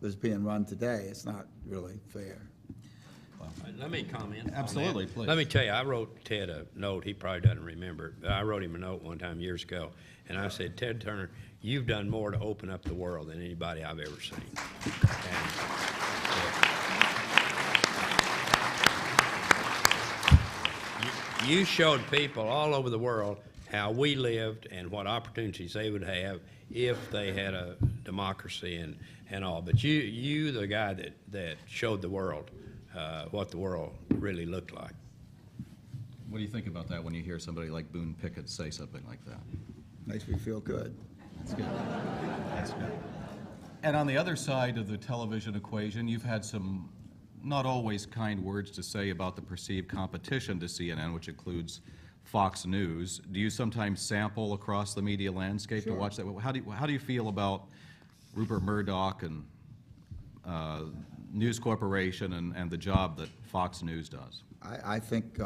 is being run today. It's not really fair. Let me comment. Absolutely, please. Let me tell you, I wrote Ted a note. He probably doesn't remember it, but I wrote him a note one time years ago, and I said, "Ted Turner, you've done more to open up the world than anybody I've ever seen." And you showed people all over the world how we lived and what opportunities they would have if they had a democracy and all. But you the guy that showed the world what the world really looked like. What do you think about that when you hear somebody like Boone Pickens say something like that? Makes me feel good. That's good. That's good. And on the other side of the television equation, you've had some not always kind words to say about the perceived competition to CNN, which includes Fox News. Do you sometimes sample across the media landscape to watch that? How do you feel about Rupert Murdoch and News Corporation and the job that Fox News does? I think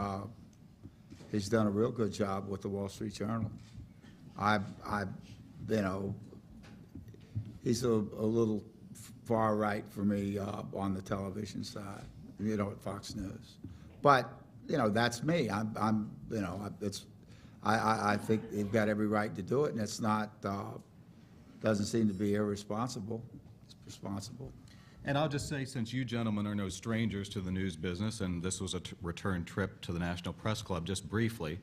he's done a real good job with the Wall Street Journal. You know, he's a little far right for me on the television side, you know, at Fox News. But, you know, that's me. You know, I think they've got every right to do it, and it's not, doesn't seem to be irresponsible. It's responsible. And I'll just say, since you gentlemen are no strangers to the news business, and this was a return trip to the National Press Club, just briefly,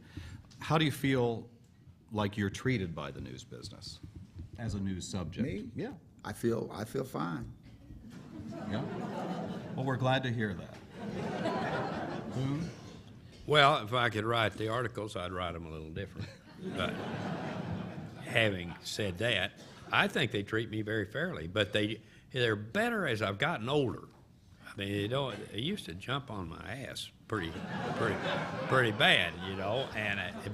how do you feel like you're treated by the news business as a news subject? Me? Yeah. I feel fine. Yeah? Well, we're glad to hear that. Boone? Well, if I could write the articles, I'd write them a little different. But having said that, I think they treat me very fairly, but they're better as I've gotten older. I mean, they used to jump on my ass pretty bad, you know.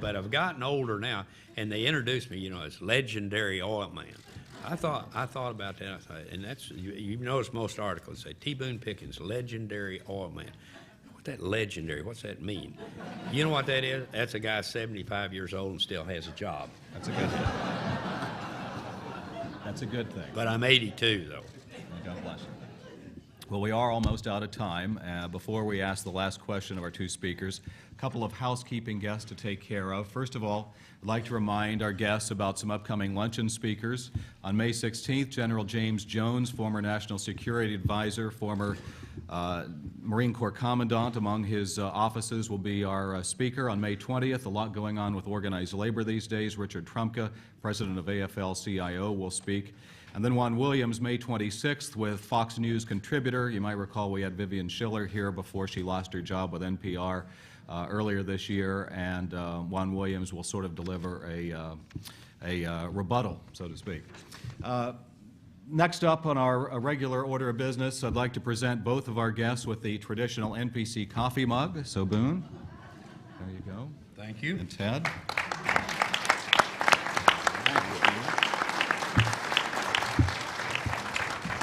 But I've gotten older now, and they introduced me, you know, as legendary oil man. I thought about that, and that's you notice most articles say T. Boone Pickens, legendary oil man. What's that legendary? What's that mean? You know what that is? That's a guy 75 years old and still has a job. That's a good thing. That's a good thing. But I'm 82, though. God bless you. Well, we are almost out of time. Before we ask the last question of our two speakers, a couple of housekeeping guests to take care of. First of all, I'd like to remind our guests about some upcoming luncheon speakers. On May 16th, General James Jones, former National Security Advisor, former Marine Corps Commandant, among his offices will be our speaker. On May 20th, a lot going on with organized labor these days. Richard Trumka, president of AFL-CIO, will speak. And then Juan Williams, May 26th, with Fox News contributor. You might recall we had Vivian Schiller here before she lost her job with NPR earlier this year, and Juan Williams will sort of deliver a rebuttal, so to speak. Next up on our regular order of business, I'd like to present both of our guests with the traditional NPC coffee mug. So Boone, there you go. Thank you. And Ted.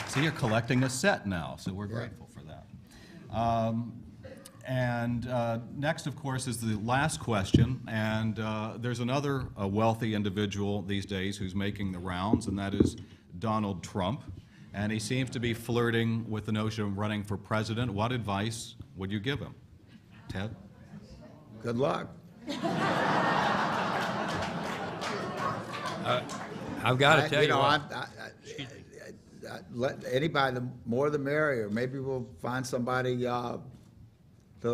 See, you're collecting a set now, so we're grateful for that. Next, of course, is the last question, and there's another wealthy individual these days who's making the rounds, and that is Donald Trump, and he seems to be flirting with the notion of running for president. What advice would you give him? Ted? Good luck. I've got to tell you what. Let anybody, the more the merrier. Maybe we'll find somebody that'll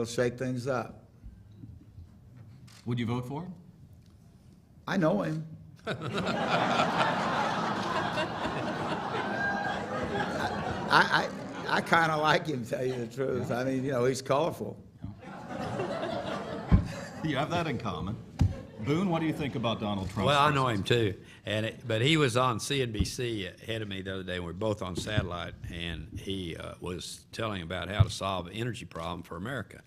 shake things up. Would you vote for him? I know him. I kind of like him, to tell you the truth. I mean, you know, he's colorful. You have that in common. Boone, what do you think about Donald Trump? Well, I know him too, but he was on CNBC ahead of me the other day. We were both on satellite, and he was telling about how to solve the energy problem for America.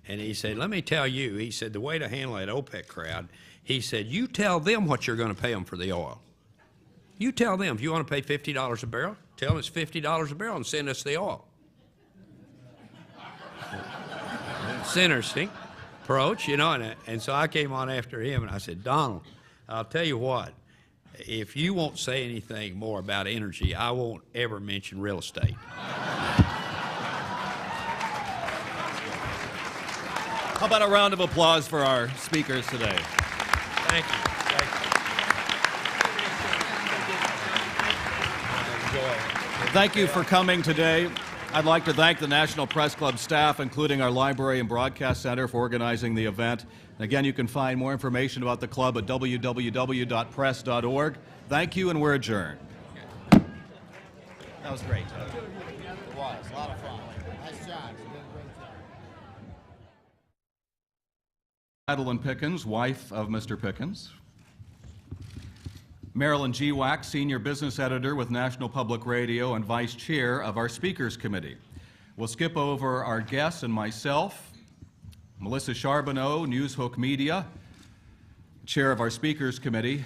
And he said, "Let me tell you," he said, "the way to handle that OPEC crowd," he said, "you tell them what you're going to pay them for the oil. You tell them if you want to pay $50 a barrel, tell them it's $50 a barrel and send us the oil." It's interesting approach, you know, and so I came on after him, and I said, "Donald, I'll tell you what, if you won't say anything more about energy, I won't ever mention real estate." How about a round of applause for our speakers today? Thank you. Thank you for coming today. I'd like to thank the National Press Club staff, including our Library and Broadcast Center, for organizing the event. And again, you can find more information about the club at www.press.org. Thank you, and we're adjourned. That was great. It was a lot of fun. Nice job. You did a great job. Madeline Pickens, wife of Mr. Pickens. Marilyn G. Wax, Senior Business Editor with National Public Radio and Vice Chair of our Speakers Committee. We'll skip over our guests and myself. Melissa Charbonneau, Newshook Media, Chair of our Speakers Committee.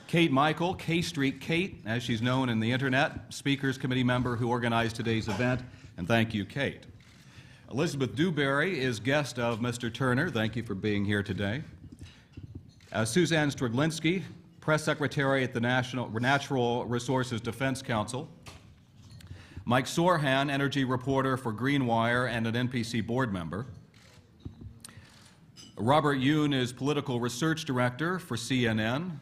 Kate Michael, K Street Kate, as she's known in the Internet, Speakers Committee member who organized today's event, and thank you, Kate. Elizabeth Dewberry is guest of Mr. Turner. Thank you for being here today. Suzanne Striglinsky, Press Secretary at the Natural Resources Defense Council. Mike Sorhan, Energy Reporter for Greenwire and an NPC board member. Robert Yoon is Political Research Director for CNN.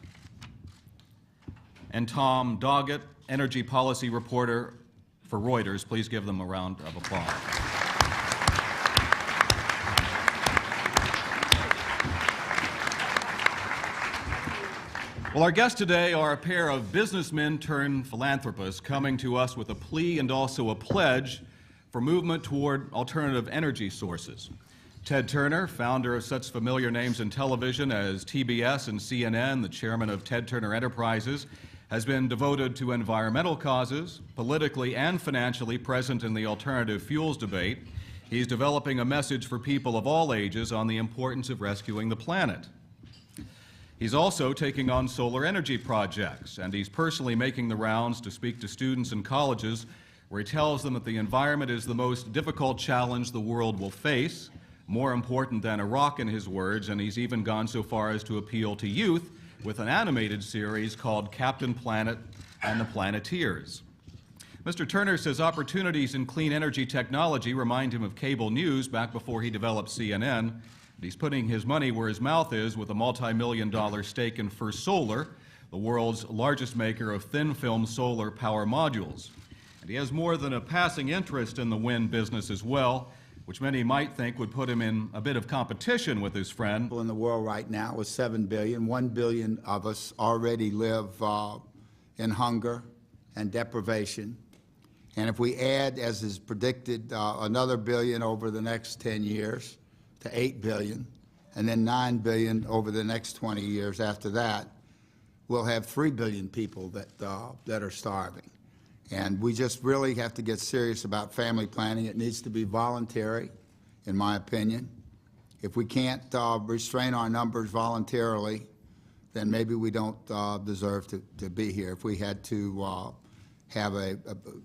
And Tom Doggett, Energy Policy Reporter for Reuters. Please give them a round of applause. Well, our guests today are a pair of businessmen turned philanthropists coming to us with a plea and also a pledge for movement toward alternative energy sources. Ted Turner, founder of such familiar names in television as TBS and CNN, the chairman of Ted Turner Enterprises, has been devoted to environmental causes, politically and financially present in the alternative fuels debate. He's developing a message for people of all ages on the importance of rescuing the planet. He's also taking on solar energy projects, and he's personally making the rounds to speak to students in colleges where he tells them that the environment is the most difficult challenge the world will face, more important than Iraq in his words, and he's even gone so far as to appeal to youth with an animated series called Captain Planet and the Planeteers. Mr. Turner says opportunities in clean energy technology remind him of cable news back before he developed CNN. He's putting his money where his mouth is with a multi-million-dollar stake in First Solar, the world's largest maker of thin-film solar power modules. And he has more than a passing interest in the wind business as well, which many might think would put him in a bit of competition with his friend. In the world right now is 7 billion. 1 billion of us already live in hunger and deprivation. And if we add, as is predicted, another billion over the next 10 years, to 8 billion, and then 9 billion over the next 20 years after that, we'll have 3 billion people that are starving. And we just really have to get serious about family planning. It needs to be voluntary, in my opinion. If we can't restrain our numbers voluntarily, then maybe we don't deserve to be here. If we had to have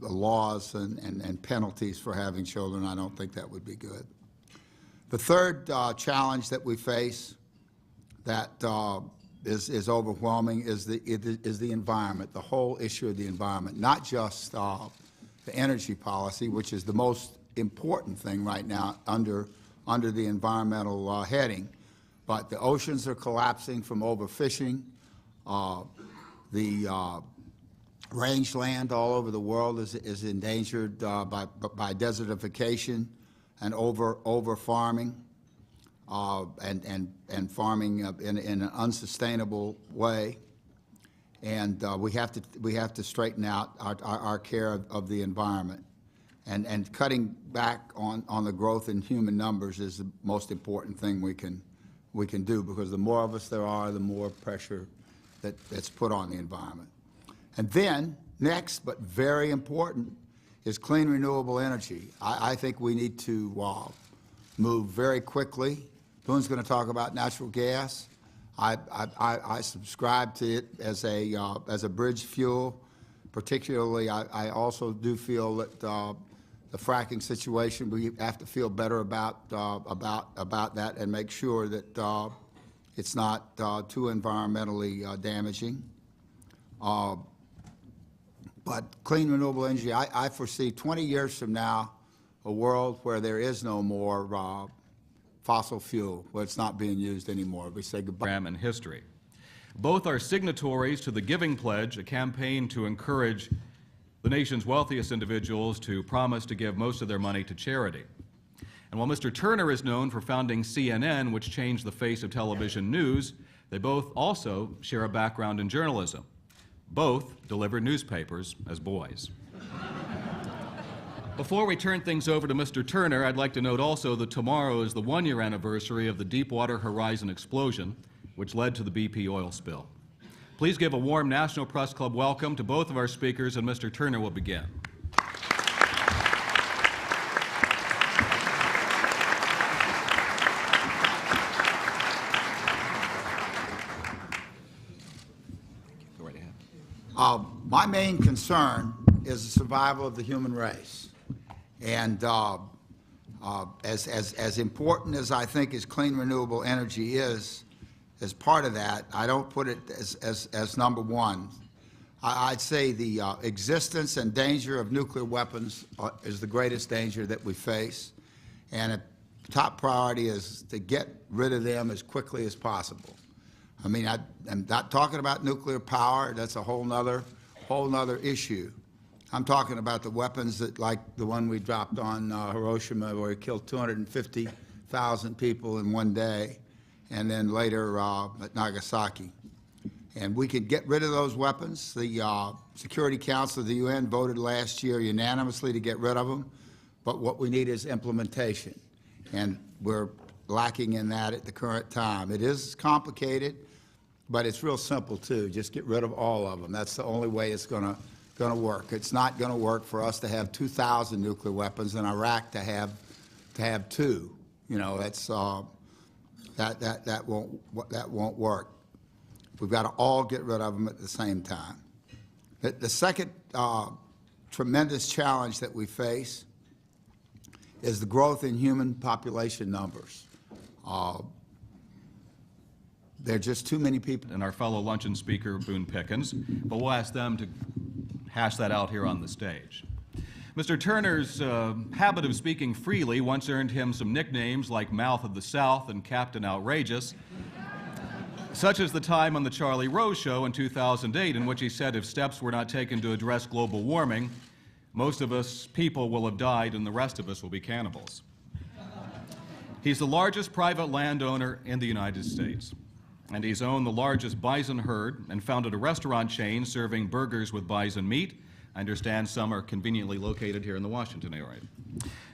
laws and penalties for having children, I don't think that would be good. The third challenge that we face that is overwhelming is the environment, the whole issue of the environment, not just the energy policy, which is the most important thing right now under the environmental heading, but the oceans are collapsing from overfishing. The rangeland all over the world is endangered by desertification and over farming, and farming in an unsustainable way, and we have to straighten out our care of the environment, and cutting back on the growth in human numbers is the most important thing we can do, because the more of us there are, the more pressure that's put on the environment. And then next, but very important, is clean renewable energy. I think we need to move very quickly. Boone's going to talk about natural gas. I subscribe to it as a bridge fuel. Particularly, I also do feel that the fracking situation, we have to feel better about that and make sure that it's not too environmentally damaging. But clean renewable energy, I foresee 20 years from now a world where there is no more fossil fuel, where it's not being used anymore. We say goodbye. And history. Both are signatories to the Giving Pledge, a campaign to encourage the nation's wealthiest individuals to promise to give most of their money to charity. And while Mr. Turner is known for founding CNN, which changed the face of television news, they both also share a background in journalism. Both delivered newspapers as boys. Before we turn things over to Mr. Turner, I'd like to note also that tomorrow is the one-year anniversary of the Deepwater Horizon explosion, which led to the BP oil spill. Please give a warm National Press Club welcome to both of our speakers, and Mr. Turner will begin. Go right ahead. My main concern is the survival of the human race. And as important as I think as clean renewable energy is, as part of that, I don't put it as number one. I'd say the existence and danger of nuclear weapons is the greatest danger that we face, and a top priority is to get rid of them as quickly as possible. I mean, I'm not talking about nuclear power. That's a whole nother issue. I'm talking about the weapons that, like the one we dropped on Hiroshima, where it killed 250,000 people in one day, and then later at Nagasaki. And we could get rid of those weapons. The Security Council of the UN voted last year unanimously to get rid of them, but what we need is implementation, and we're lacking in that at the current time. It is complicated, but it's real simple too. Just get rid of all of them. That's the only way it's going to work. It's not going to work for us to have 2,000 nuclear weapons and Iraq to have 2. You know, that's that won't work. We've got to all get rid of them at the same time. The second tremendous challenge that we face is the growth in human population numbers. There are just too many people. And our fellow luncheon speaker, Boone Pickens, but we'll ask them to hash that out here on the stage. Mr. Turner's habit of speaking freely once earned him some nicknames like Mouth of the South and Captain Outrageous, such as the time on the Charlie Rose Show in 2008, in which he said if steps were not taken to address global warming, most of us people will have died and the rest of us will be cannibals. He's the largest private landowner in the United States, and he's owned the largest bison herd and founded a restaurant chain serving burgers with bison meat. I understand some are conveniently located here in the Washington area.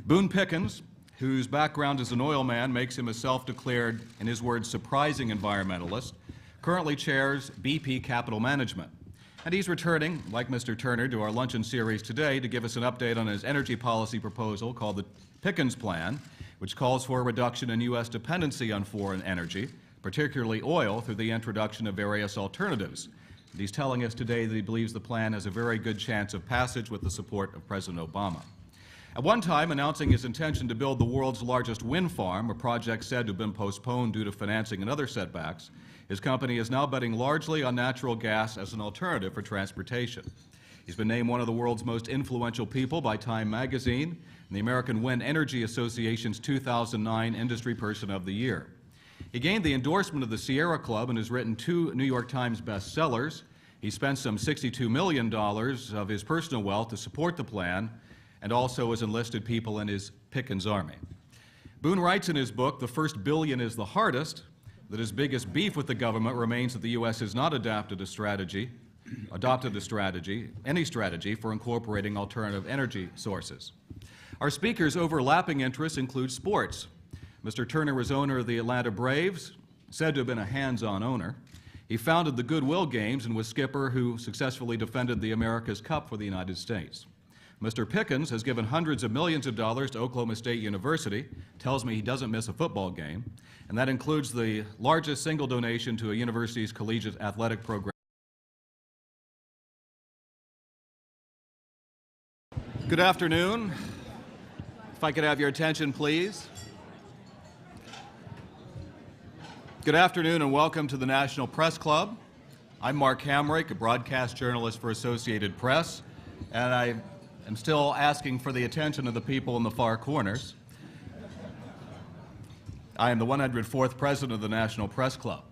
Boone Pickens, whose background as an oil man makes him a self-declared, in his words, surprising environmentalist, currently chairs BP Capital Management. And he's returning, like Mr. Turner, to our luncheon series today to give us an update on his energy policy proposal called the Pickens Plan, which calls for a reduction in U.S. dependency on foreign energy, particularly oil, through the introduction of various alternatives. And he's telling us today that he believes the plan has a very good chance of passage with the support of President Obama. At one time, announcing his intention to build the world's largest wind farm, a project said to have been postponed due to financing and other setbacks, his company is now betting largely on natural gas as an alternative for transportation. He's been named one of the world's most influential people by Time magazine and the American Wind Energy Association's 2009 Industry Person of the Year. He gained the endorsement of the Sierra Club and has written 2 New York Times bestsellers. He spent some $62 million of his personal wealth to support the plan, and also has enlisted people in his Pickens Army. Boone writes in his book, The First Billion is the Hardest, that his biggest beef with the government remains that the U.S. has not adopted any strategy for incorporating alternative energy sources. Our speakers' overlapping interests include sports. Mr. Turner was owner of the Atlanta Braves, said to have been a hands-on owner. He founded the Goodwill Games and was skipper who successfully defended the America's Cup for the United States. Mr. Pickens has given hundreds of millions of dollars to Oklahoma State University, tells me he doesn't miss a football game, and that includes the largest single donation to a university's collegiate athletic program. Good afternoon. If I could have your attention, please. Good afternoon and welcome to the National Press Club. I'm Mark Hamrick, a broadcast journalist for Associated Press, and I am still asking for the attention of the people in the far corners. I am the 104th president of the National Press Club.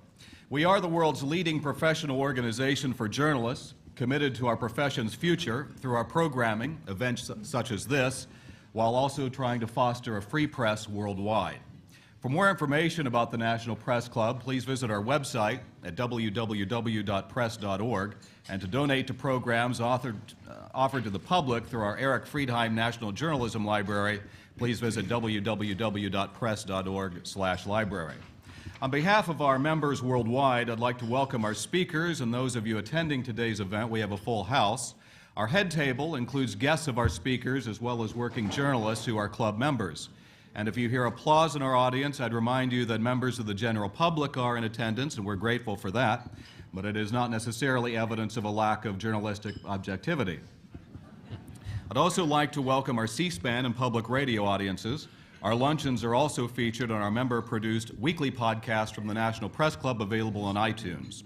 We are the world's leading professional organization for journalists, committed to our profession's future through our programming, events such as this, while also trying to foster a free press worldwide. For more information about the National Press Club, please visit our website at www.press.org, and to donate to programs offered to the public through our Eric Friedheim National Journalism Library, please visit www.press.org/library. On behalf of our members worldwide, I'd like to welcome our speakers and those of you attending today's event. We have a full house. Our head table includes guests of our speakers as well as working journalists who are club members. And if you hear applause in our audience, I'd remind you that members of the general public are in attendance, and we're grateful for that, but it is not necessarily evidence of a lack of journalistic objectivity. I'd also like to welcome our C-SPAN and public radio audiences. Our luncheons are also featured on our member-produced weekly podcast from the National Press Club, available on iTunes.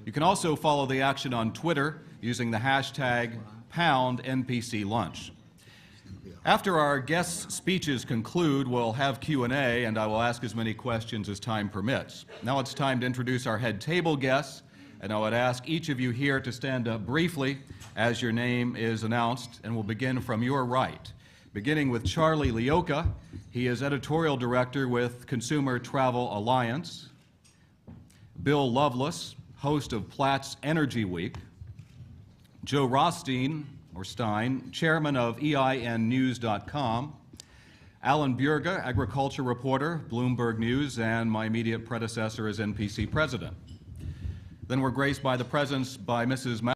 You can also follow the action on Twitter using the hashtag #NPCLunch. After our guests' speeches conclude, we'll have Q&A, and I will ask as many questions as time permits. Now it's time to introduce our head table guests, and I would ask each of you here to stand up briefly as your name is announced, and we'll begin from your right. Beginning with Charlie Leoka. He is editorial director with Consumer Travel Alliance. Bill Loveless, host of Platts Energy Week. Joe Rothstein, or Stein, chairman of EINnews.com. Alan Bjerga, agriculture reporter, Bloomberg News, and my immediate predecessor as NPC president. Then we're graced by the presence by Mrs.